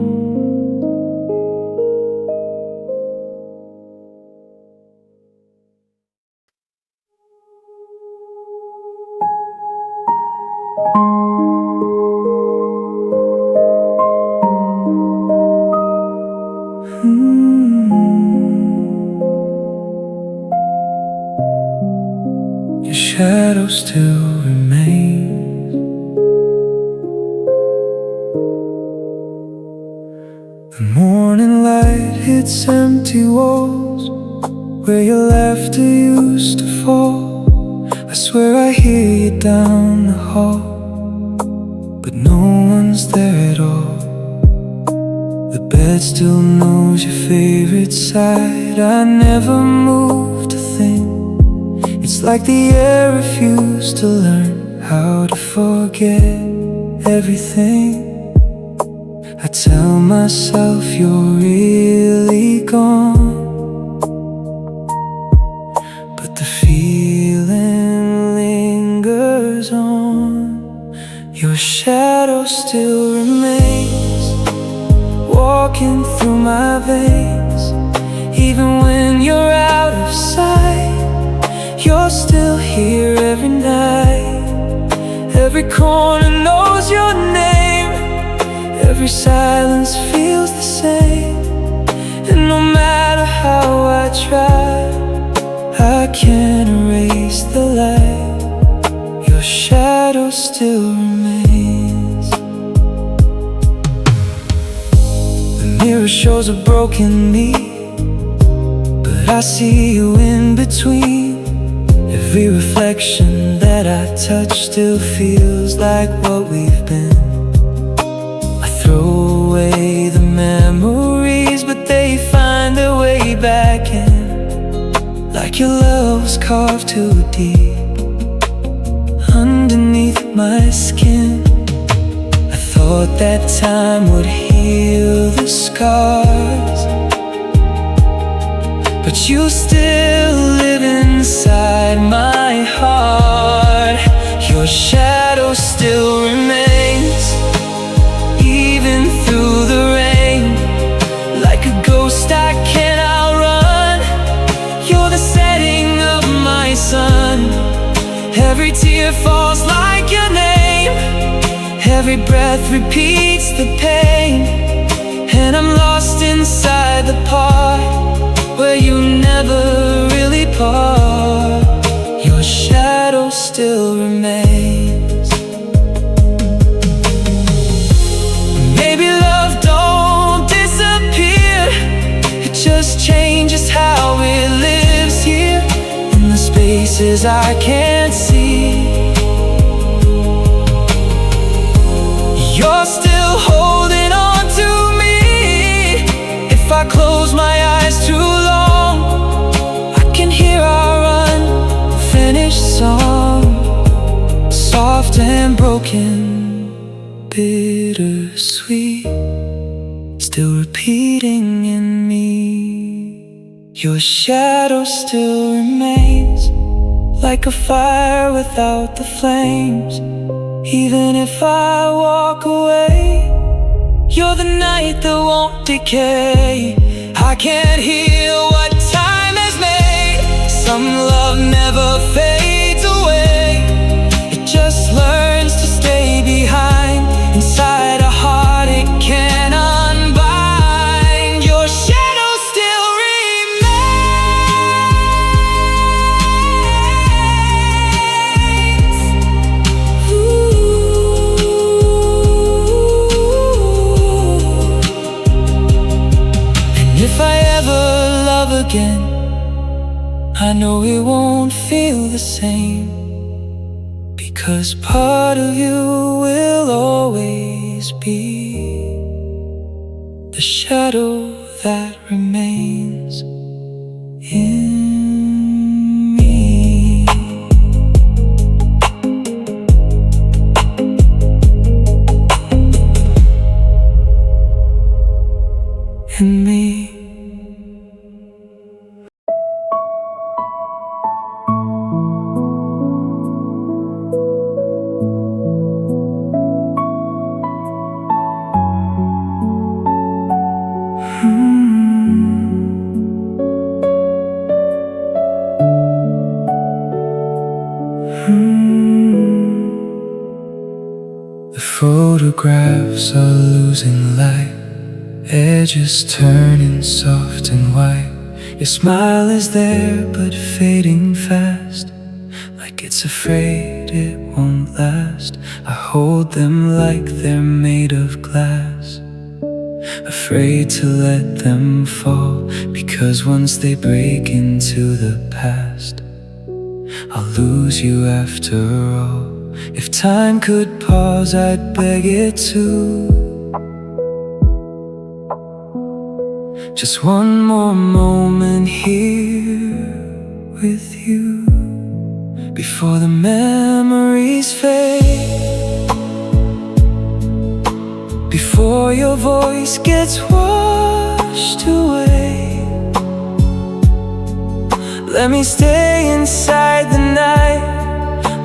Your shadow still remains. The morning light hits empty walls, where your laughter used to fall. I swear I hear you down the hall, but no one's there at all. The bed still knows your favorite side. I never moved a thing. It's like the air refused to learn how to forget everything. I tell myself you're really gone, but the feeling lingers on. Your shadow still remains, walking through my veins. Even when you're out of sight, you're still here every night. Every corner knows your name, every silence feels the same. And no matter how I try, I can't erase the light. Your shadow still remains. The mirror shows a broken me, but I see you in between. Every reflection that I touch still feels like what we've been. I throw away the memories, but they find their way back in, like your love was carved too deep underneath my skin. I thought that time would heal heal the scars, but you still live inside my heart. Your shadow still remains, even through the rain. Like a ghost I can't outrun, you're the setting of my sun. Every tear falls like your name, every breath repeats the pain, and I'm lost inside the part where you never really part. Your shadow still remains. Maybe love don't disappear, it just changes how it lives here in the spaces I can't see. You're still holding on to me. If I close my eyes too long, I can hear our unfinished song, soft and broken, bittersweet, still repeating in me. Your shadow still remains, like a fire without the flames. Even if I walk away, you're the night that won't decay. I can't heal what time has made. Some love never fades away, it just learns to stay behind, inside a heart it can't unbind. Your shadow still remains. And if I ever love again, I know it won't feel the same, because part of you will always be the shadow that remains in me. In me. The photographs are losing light, edges turning soft and white. Your smile is there but fading fast, like it's afraid it won't last. I hold them like they're made of glass, afraid to let them fall, because once they break into the past, I'll lose you after all. If time could pause, I'd beg it to. Just one more moment here with you, before the memories fade, before your voice gets washed away. Let me stay inside the night,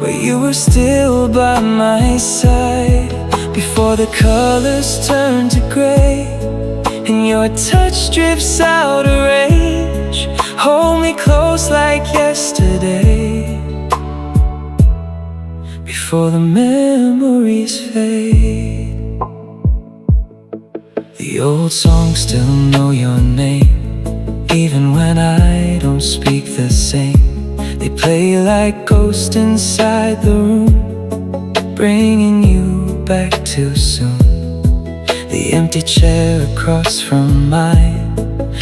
where you were still by my side, before the colors turn to gray and your touch drifts out of range. Hold me close like yesterday, before the memories fade. The old songs still know your name, even when I don't speak the same. They play like ghosts inside the room, bringing you back too soon. The empty chair across from mine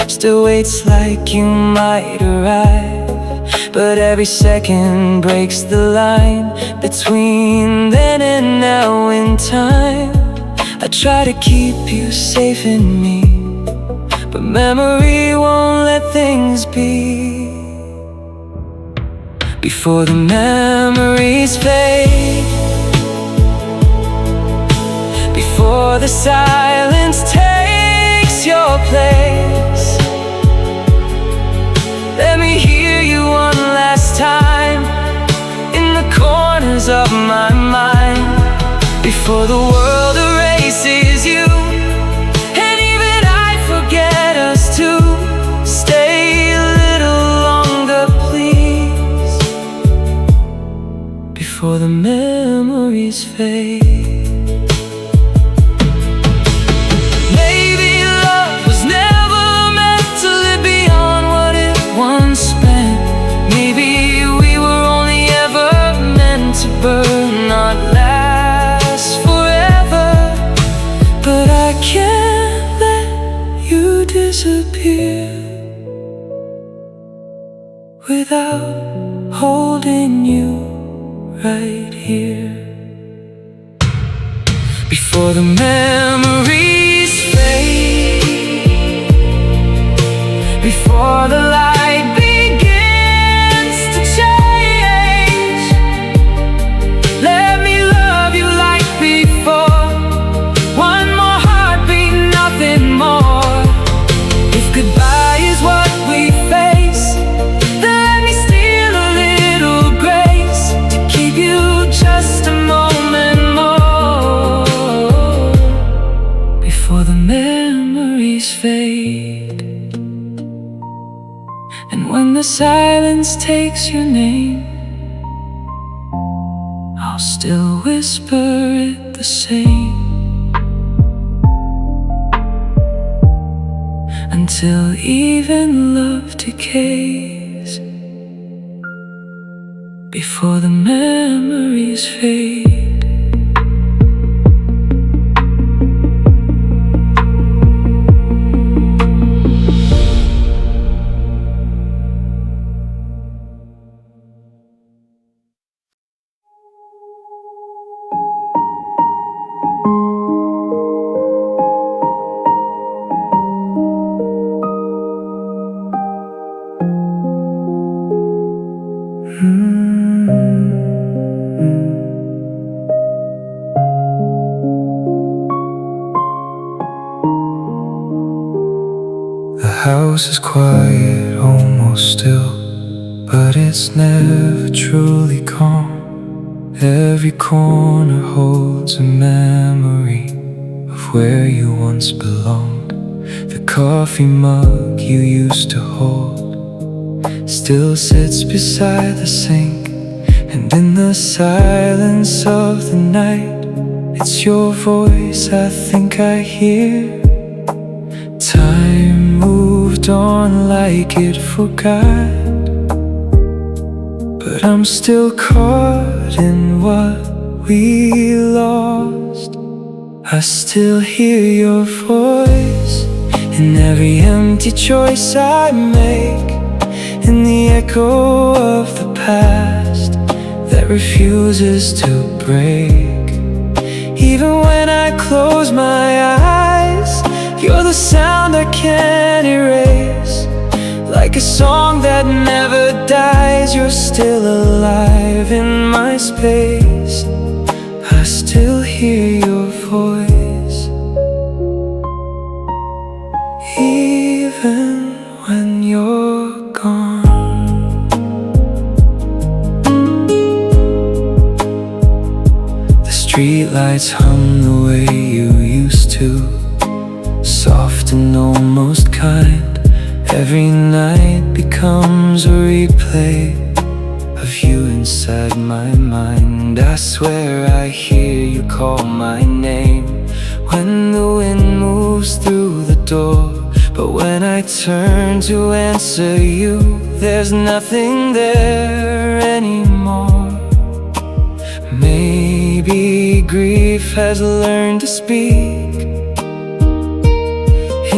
still waits like you might arrive, but every second breaks the line between then and now in time. I try to keep you safe in me, but memory won't let things be. Before the memories fade, before the silence takes is your place. Let me hear you one last time in the corners of my mind, before the world erases you, and even I forget us too. Stay a little longer, please, before the memories fade. Burn, not last forever, but I can't let you disappear without holding you right here. Before the memories fade, before the light begins to change, let me love you like before. One more heartbeat, nothing more. If goodbye is what we face, then let me steal a little grace to keep you just a moment more, before the memories fade. And when the silence takes your name, I'll still whisper it the same, until even love decays, before the memories fade. The house is quiet, almost still, but it's never truly calm. Every corner holds a memory of where you once belonged. The coffee mug you used to hold still sits beside the sink, and in the silence of the night, it's your voice I think I hear. Time moved on like it forgot, but I'm still caught in what we lost. I still hear your voice in every empty choice I make, in the echo of the past that refuses to break. Even when I close my eyes, you're the sound I can't erase. Like a song that never dies, you're still alive in my space. I still hear your voice, even when you're gone. The streetlights hum the way you used to, soft and almost kind. Every night becomes a replay of you inside my mind. I swear I hear you call my name when the wind moves through the door, but when I turn to answer you, there's nothing there anymore. Maybe grief has learned to speak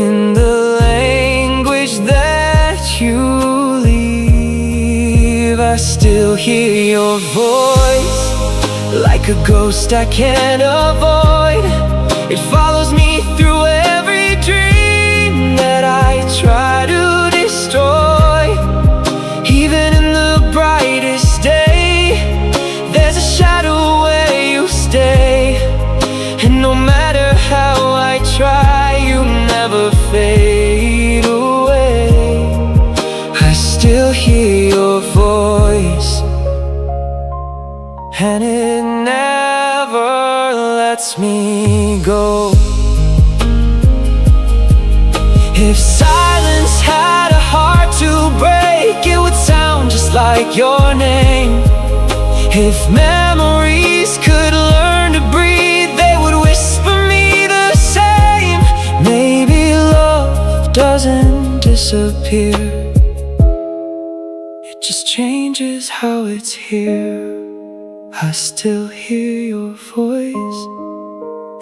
in the language that you leave. I still hear your voice like a ghost I can't avoid. It follows me through every dream that I try to destroy. Even in the brightest day, there's a shadow where you stay, and no matter how I try, you never never fade away. I still hear your voice, and it never lets me go. If silence had a heart to break, it would sound just like your name. If memories could learn to breathe, they would whisper me the same. Maybe love doesn't disappear, it just changes how it's here. I still hear your voice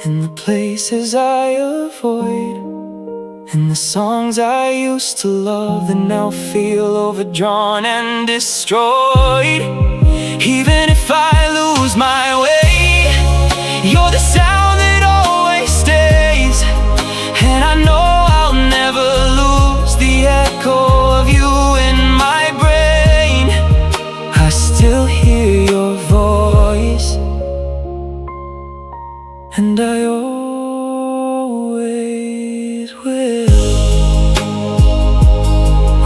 in the places I avoid, in the songs I used to love that now feel overdrawn and destroyed. Even if I lose my way, you're the sound that always stays. And I know I'll never lose the echo of you in my brain. I still hear your voice, and I always will.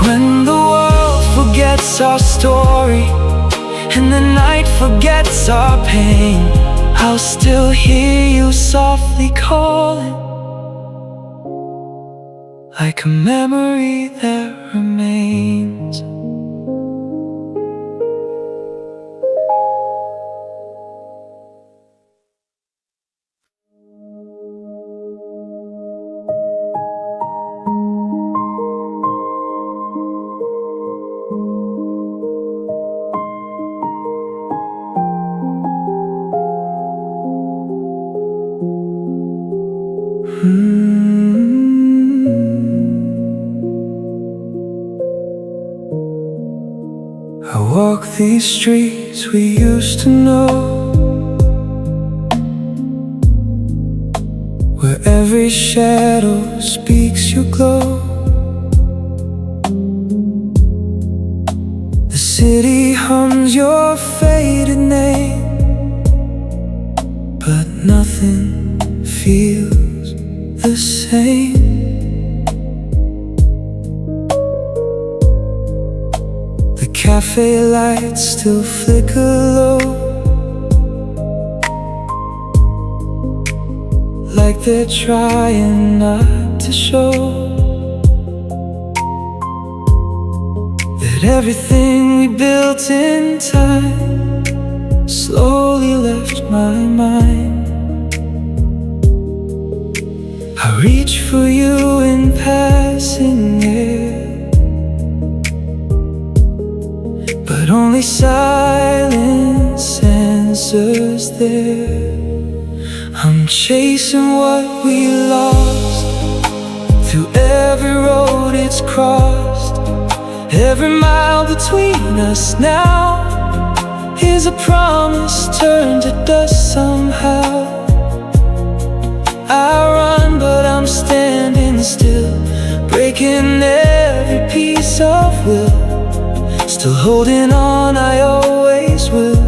When the world forgets our story and the night forgets our pain, I'll still hear you softly calling, like a memory that remains. I walk these streets we used to know, where every shadow speaks your glow. The city hums your faded name, but nothing feels the same. The cafe lights still flicker low, like they're trying not to show that everything we built in time slowly left my mind. I reach for you in passing air, but only silence answers there. I'm chasing what we lost, through every road it's crossed. Every mile between us now is a promise turned to dust somehow. I run but I'm standing still, breaking every piece of will. Still holding on, I always will.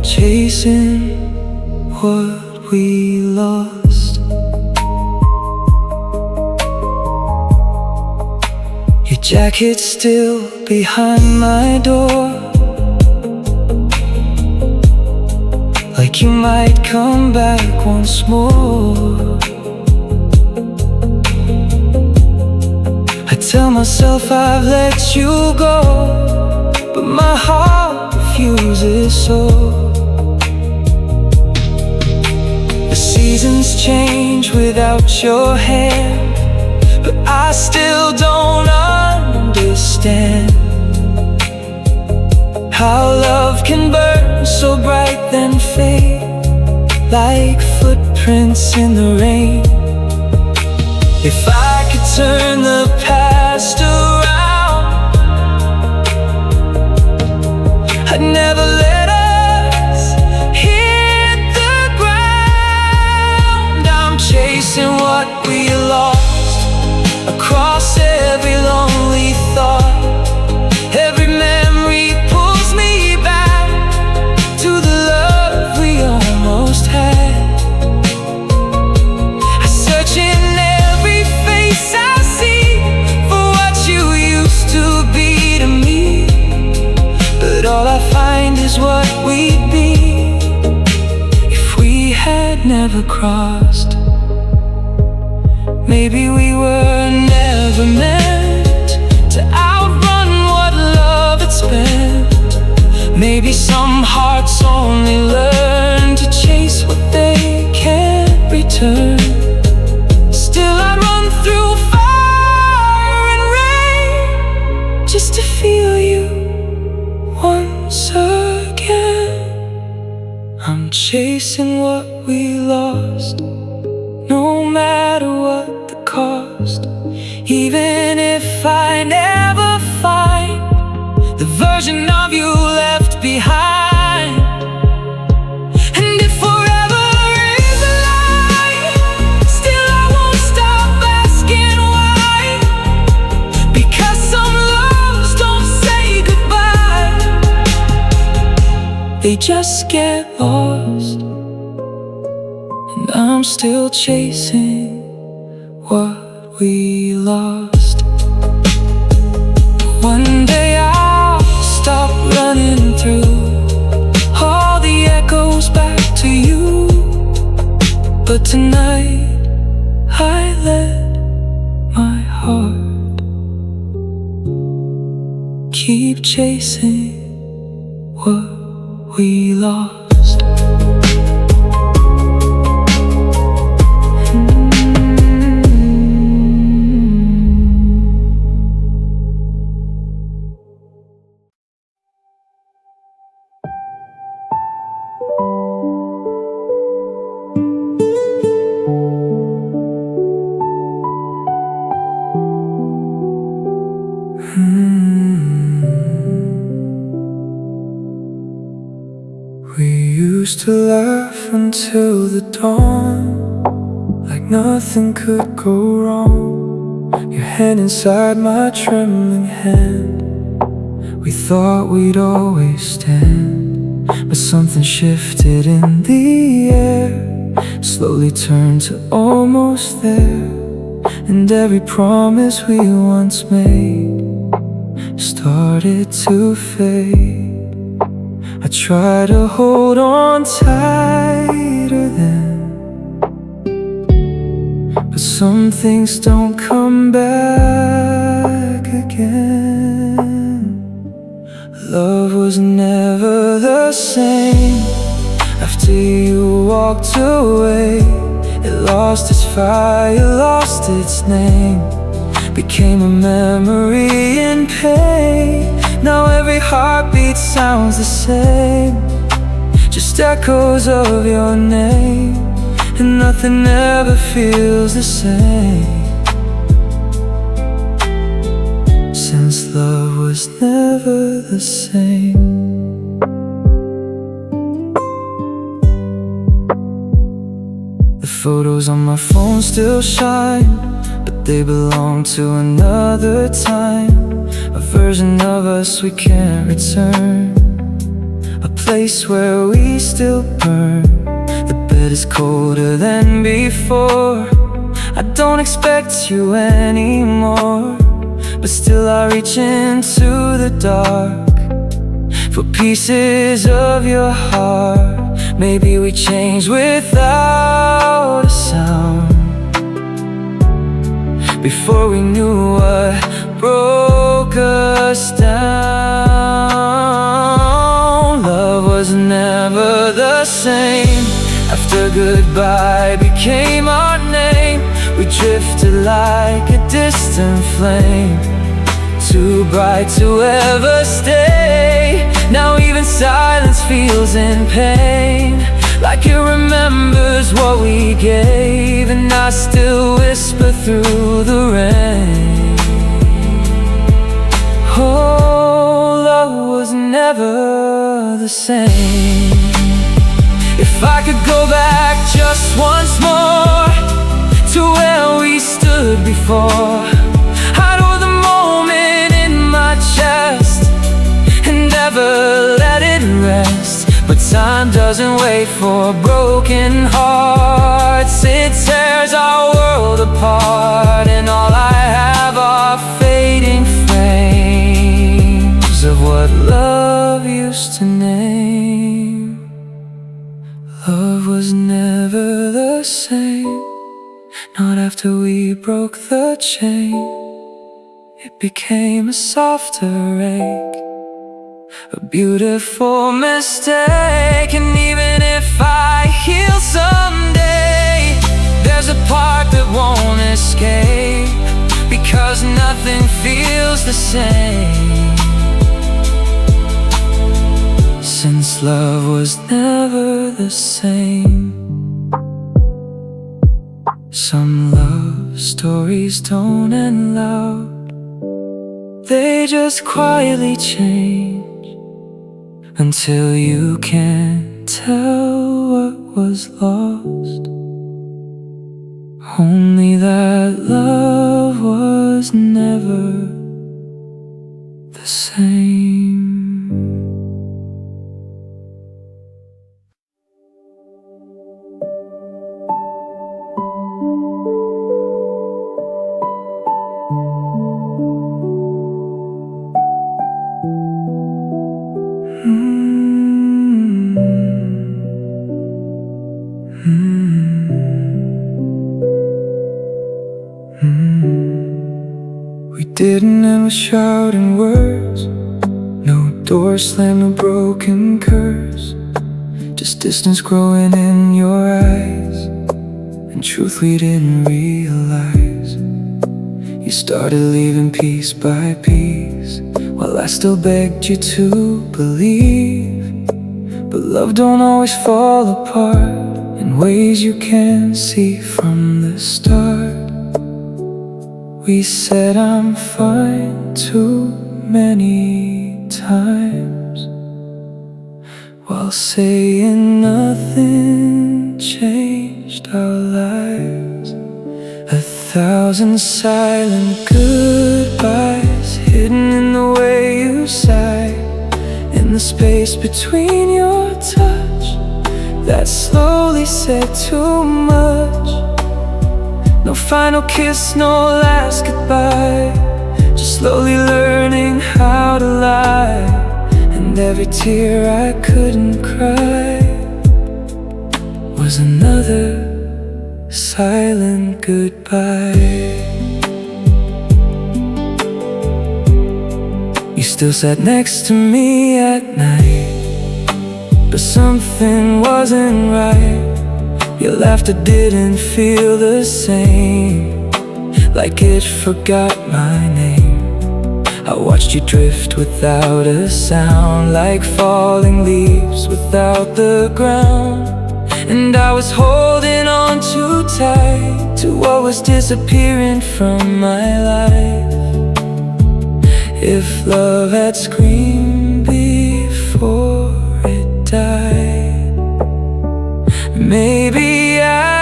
Chasing what we lost. Your jacket's still behind my door, like you might come back once more. I tell myself I've let you go, but my heart refuses so. The seasons change without your hand, but I still don't understand how love can burn so bright then fade, like footprints in the rain. If I could turn the past around, I'd never let us hit the ground. I'm chasing what we lost, across every lonely thought. Every memory pulls me back to the love we almost had. I search in every had never crossed. Maybe we were never meant to outrun what love had spent. Maybe some hearts only learn to chase what they can't return. Still I'd run through fire and rain just to feel you once again. I'm chasing what we lost, no matter what the cost. Even if I never find the version of you left behind. And if forever is a lie, still I won't stop asking why. Because some loves don't say goodbye, they just get lost. And I'm still chasing what we lost. One day I'll stop running through all the echoes back to you. But tonight I let my heart keep chasing what we lost. We used to laugh until the dawn, like nothing could go wrong. Your hand inside my trembling hand, we thought we'd always stand. But something shifted in the air, slowly turned to almost there. And every promise we once made started to fade. I try to hold on tighter then, but some things don't come back again. Love was never the same after you walked away. It lost its fire, lost its name, became a memory in pain. Now every heartbeat sounds the same, just echoes of your name. And nothing ever feels the same, since love was never the same. The photos on my phone still shine, but they belong to another time. A version of us we can't return, a place where we still burn. The bed is colder than before. I don't expect you anymore, but still I reach into the dark for pieces of your heart. Maybe we changed without a sound, before we knew what broke us down. Love was never the same after goodbye became our name. We drifted like a distant flame, too bright to ever stay. Now even silence feels in pain, like it remembers what we gave. And I still whisper through the rain, oh, love was never the same. If I could go back just once more to where we stood before, I'd hold the moment in my chest and never let it rest. But time doesn't wait for broken hearts, it tears our world apart. And all I have are fading frames of what love used to name. Love was never never the same. Not after we broke the chain. It became a softer ache, a beautiful mistake. And even if I heal someday, there's a part that won't escape, because nothing feels the same. Since love was never the same. Some love stories don't end loud, they just quietly change, until you can't tell what was lost. Only that love was never the same. We didn't end with shouting words, no door slam, no broken curse, just distance growing in your eyes, and truth we didn't realize. You started leaving piece by piece, while I still begged you to believe. But love don't always fall apart in ways you can't see from the start. We said I'm fine too many times, while saying nothing changed our lives. 1,000 silent goodbyes hidden in the way you sigh, in the space between your touch that slowly said too much. No final kiss, no last goodbye, just slowly learning how to lie. And every tear I couldn't cry was another silent goodbye. You still sat next to me at night, but something wasn't right. Your laughter didn't feel the same, like it forgot my name. I watched you drift without a sound, like falling leaves without the ground. And I was holding on too tight to what was disappearing from my life. If love had screamed before it died, maybe I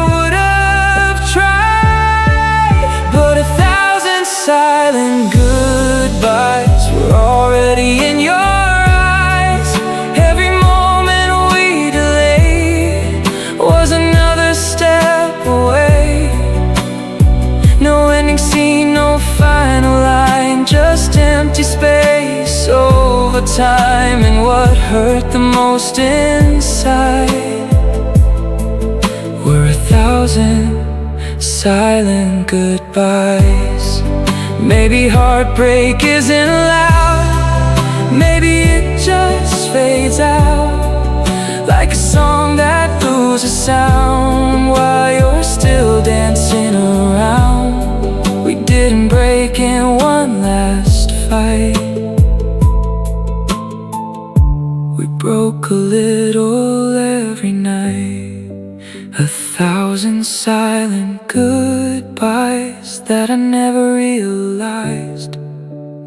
would have tried. But 1,000 silent goodbyes were already in your eyes. Every moment we delayed was another step away. No ending scene, no final line, just empty space over time. And what hurt the most inside were 1,000 silent goodbyes. Maybe heartbreak isn't loud, maybe it just fades out, like a song that loses sound while you're still dancing around. We didn't break in one last fight, we broke a little every night. 1,000 silent goodbyes that I never realized.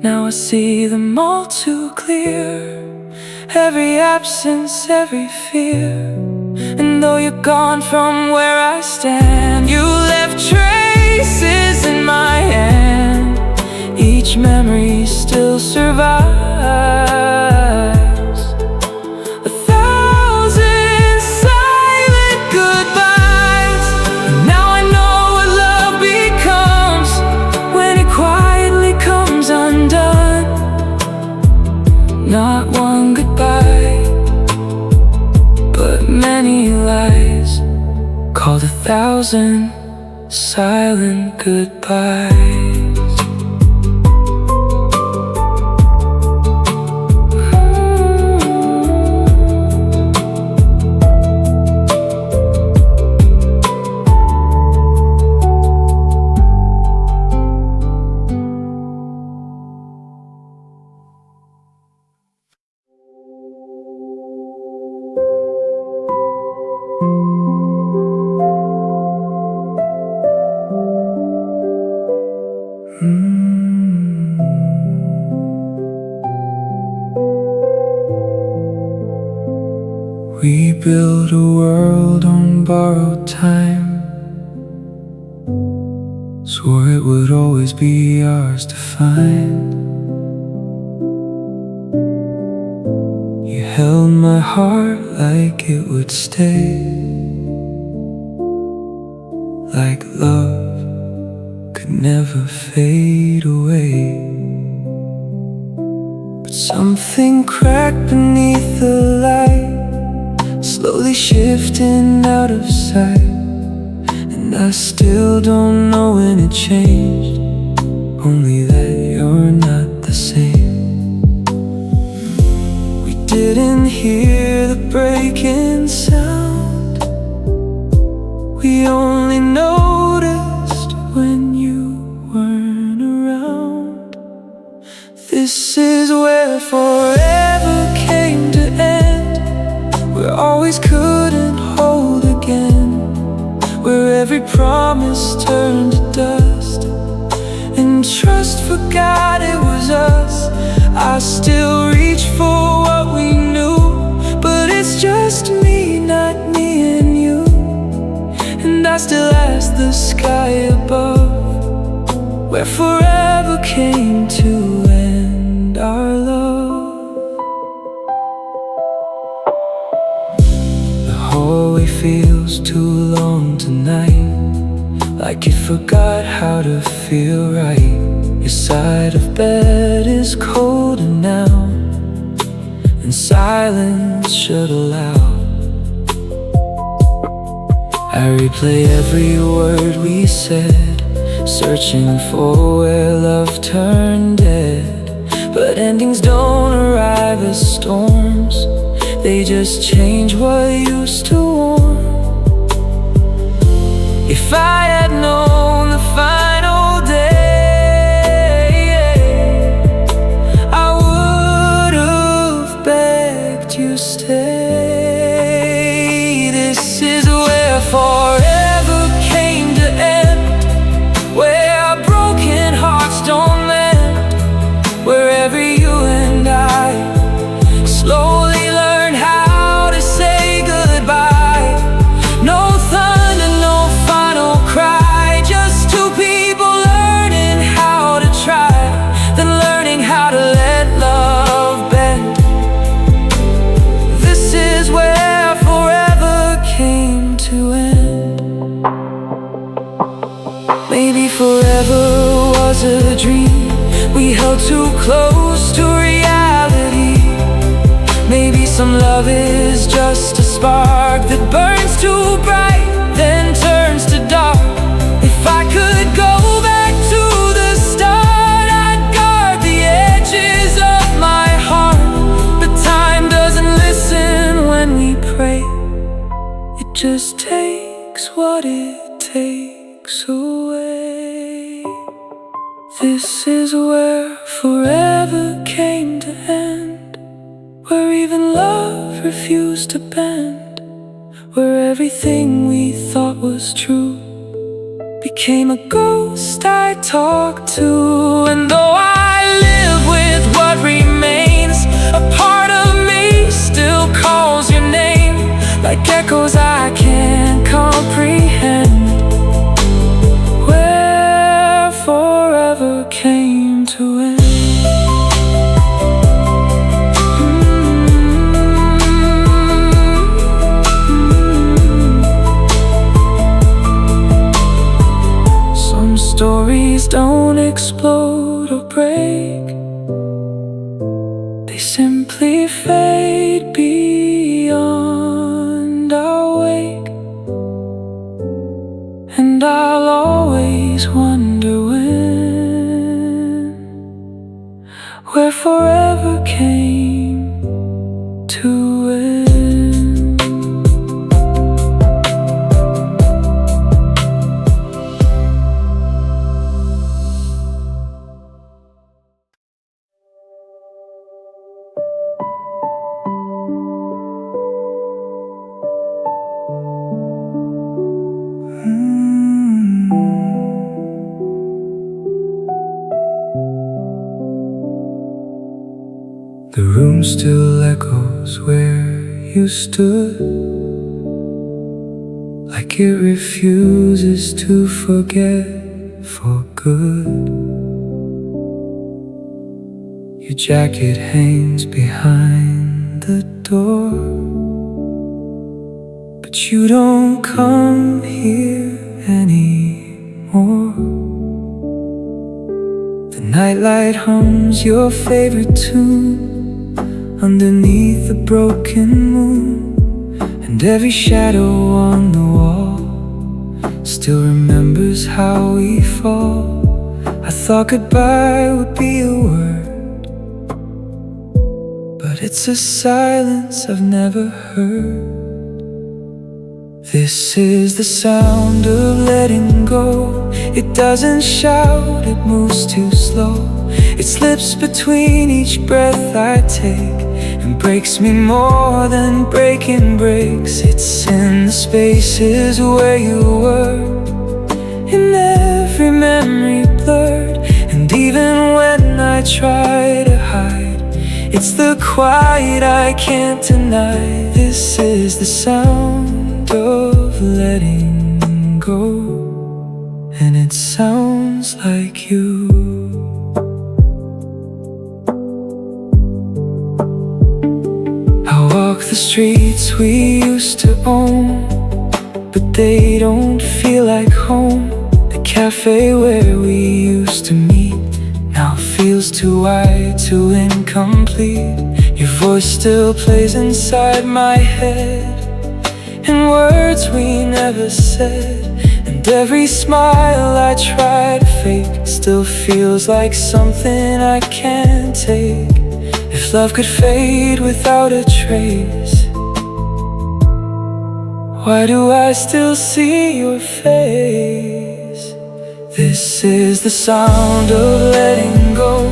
Now I see them all too clear, every absence, every fear. And though you're gone from where I stand, you left traces in my hand. Each memory still survives. 1,000 silent goodbyes, and now I know what love becomes when it quietly comes undone. Not one goodbye, but many called 1,000 silent goodbyes. We built a world on borrowed time, swore it would always be ours to find. You held my heart like it would stay, like love could never fade away. But something cracked beneath the light, slowly shifting out of sight. And I still don't know when it changed, only that you're not the same. We didn't hear the breaking sound, we only noticed when you weren't around. This is where forever came to end, where always couldn't hold again, where every promise turned to dust and trust forgot it was us. I still reach for what we knew, but it's just me, not me and you. And I still ask the sky above, where forever came to end our love. Hallway feels too long tonight, like you forgot how to feel right. Your side of bed is colder now, and silence should allow. I replay every word we said, searching for where love turned dead. But endings don't arrive as storms, they just change what used to warm. If I had known the final day, I would have begged you stay. This is where forever came to end, where broken hearts don't mend, wherever you and I slowly forever was a dream we held too close to reality. Maybe some love is just a spark that burns too bright, then turns to dark. If I could go back to the start, I'd guard the edges of my heart. But time doesn't listen when we pray, it just takes what it takes away. This is where forever came to end, where even love refused to bend, where everything we thought was true became a ghost I talk to. And though I live with what remains, a part of me still calls your name, like echoes I can't comprehend. Where forever came to end. Some stories don't explode or break, they simply fade beyond our wake. And I'll always wonder where forever came to end. The room still echoes where you stood, like it refuses to forget for good. Your jacket hangs behind the door, but you don't come here anymore. The nightlight hums your favorite tune underneath the broken moon, and every shadow on the wall still remembers how we fall. I thought goodbye would be a word, but it's a silence I've never heard. This is the sound of letting go. It doesn't shout, it moves too slow. It slips between each breath I take and breaks me more than breaking breaks. It's in the spaces where you were, in every memory blurred. And even when I try to hide, it's the quiet I can't deny. This is the sound of letting go, and it sounds like you. Walk the streets we used to own, but they don't feel like home. The cafe where we used to meet now feels too wide, too incomplete. Your voice still plays inside my head, in words we never said. And every smile I try to fake still feels like something I can't take. If love could fade without a trace, why do I still see your face? This is the sound of letting go.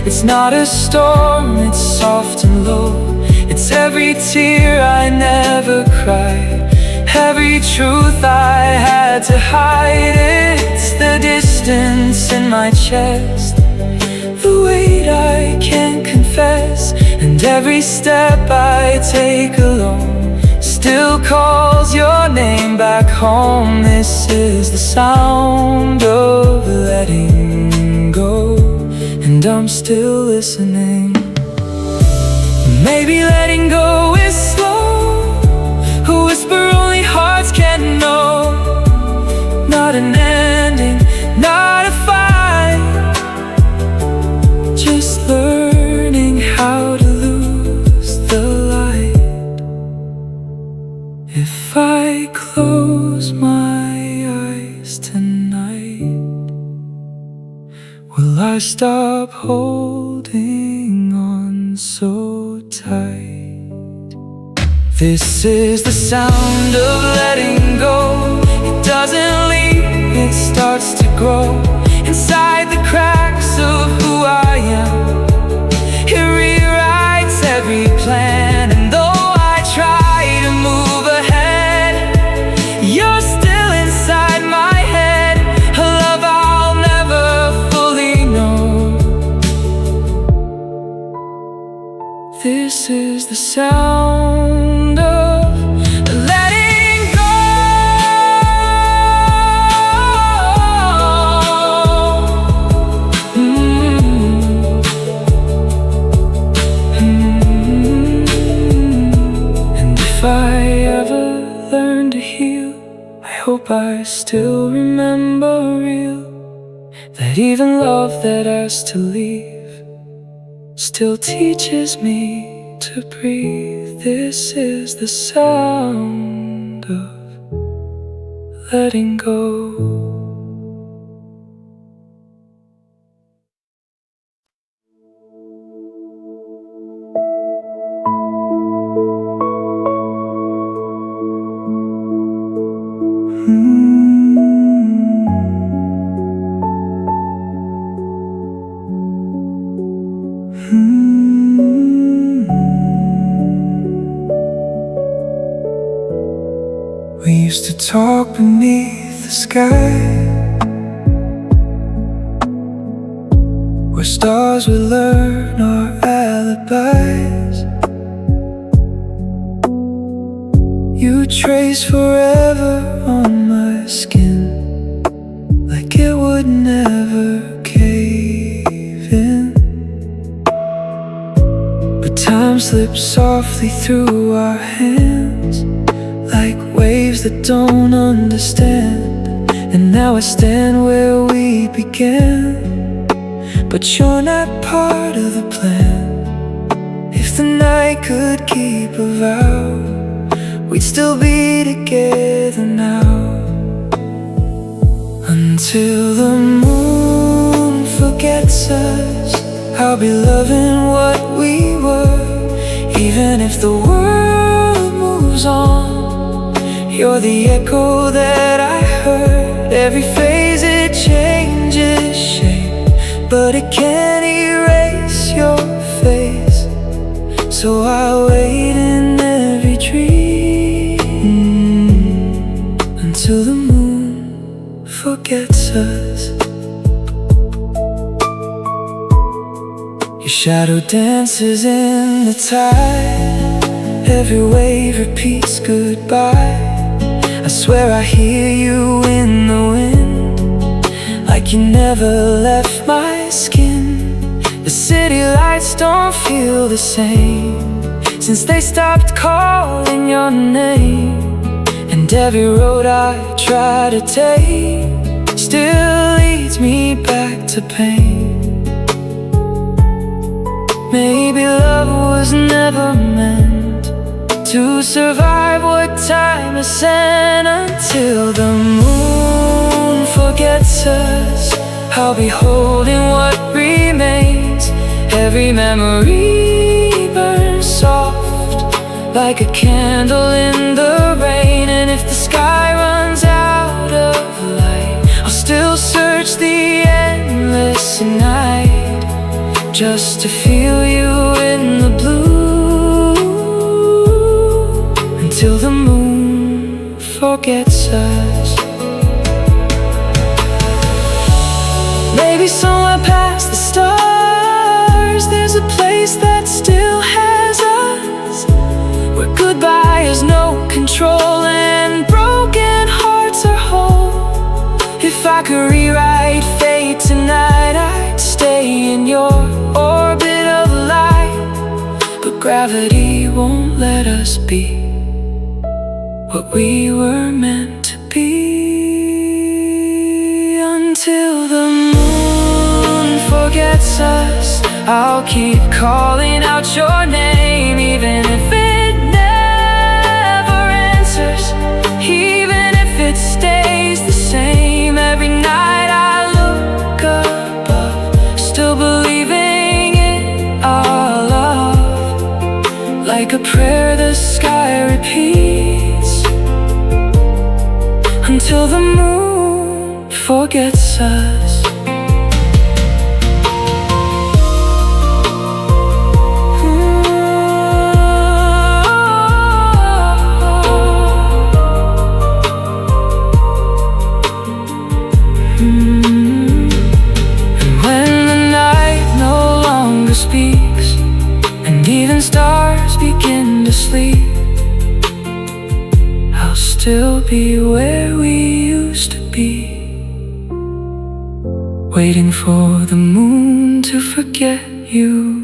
It's not a storm, it's soft and low. It's every tear I never cried, every truth I had to hide. It's the distance in my chest, the weight I can't confess, and every step I take alone still calls your name back home. This is the sound of letting go, and I'm still listening. Maybe letting go is slow, a whisper only hearts can know. Not an ending, not a fight, just learning how to lose the light. If I close my eyes tonight, will I stop holding on so tight? This is the sound of letting go. It doesn't leave, it starts to grow inside the cracks of who I am. It rewrites every plan, and though I try to move ahead, you're still inside my head, a love I'll never fully know. This is the sound of letting go. And if I ever learn to heal, I hope I still remember real, that even love that has to leave still teaches me to breathe. This is the sound of letting go. We used to talk beneath the sky, where stars would learn our alibis. You trace forever on my skin, like it would never cave in. But time slips softly through our hands, like waves that don't understand. And now I stand where we began, but you're not part of the plan. If the night could keep a vow, we'd still be together now. Until the moon forgets us, I'll be loving what we were. Even if the world moves on, you're the echo that I heard. Every phase it changes shape, but it can't erase your face. So I wait in every dream until the moon forgets us. Your shadow dances in the tide, every wave repeats goodbye. I swear I hear you in the wind, like you never left my skin. The city lights don't feel the same since they stopped calling your name. And every road I try to take still leads me back to pain. Maybe love was never meant to survive what time has sent. Until the moon forgets us, I'll be holding what remains. Every memory burns soft, like a candle in the rain. And if the sky runs out of light, I'll still search the endless night, just to feel you in the blue. Until the moon forgets us. Maybe somewhere past the stars, there's a place that still has us, where goodbye has no control and broken hearts are whole. If I could rewrite fate tonight, I'd stay in your orbit of light. But gravity won't let us be what we were meant to be. Until the moon forgets us, I'll keep calling out your name. Even if it never answers, even if it stays the same. Every night I look above, still believing in our love, like a prayer the sky repeats. Until the moon forgets us. And when the night no longer speaks, and even stars begin to sleep, I'll still be where we used to be, waiting for the moon to forget you.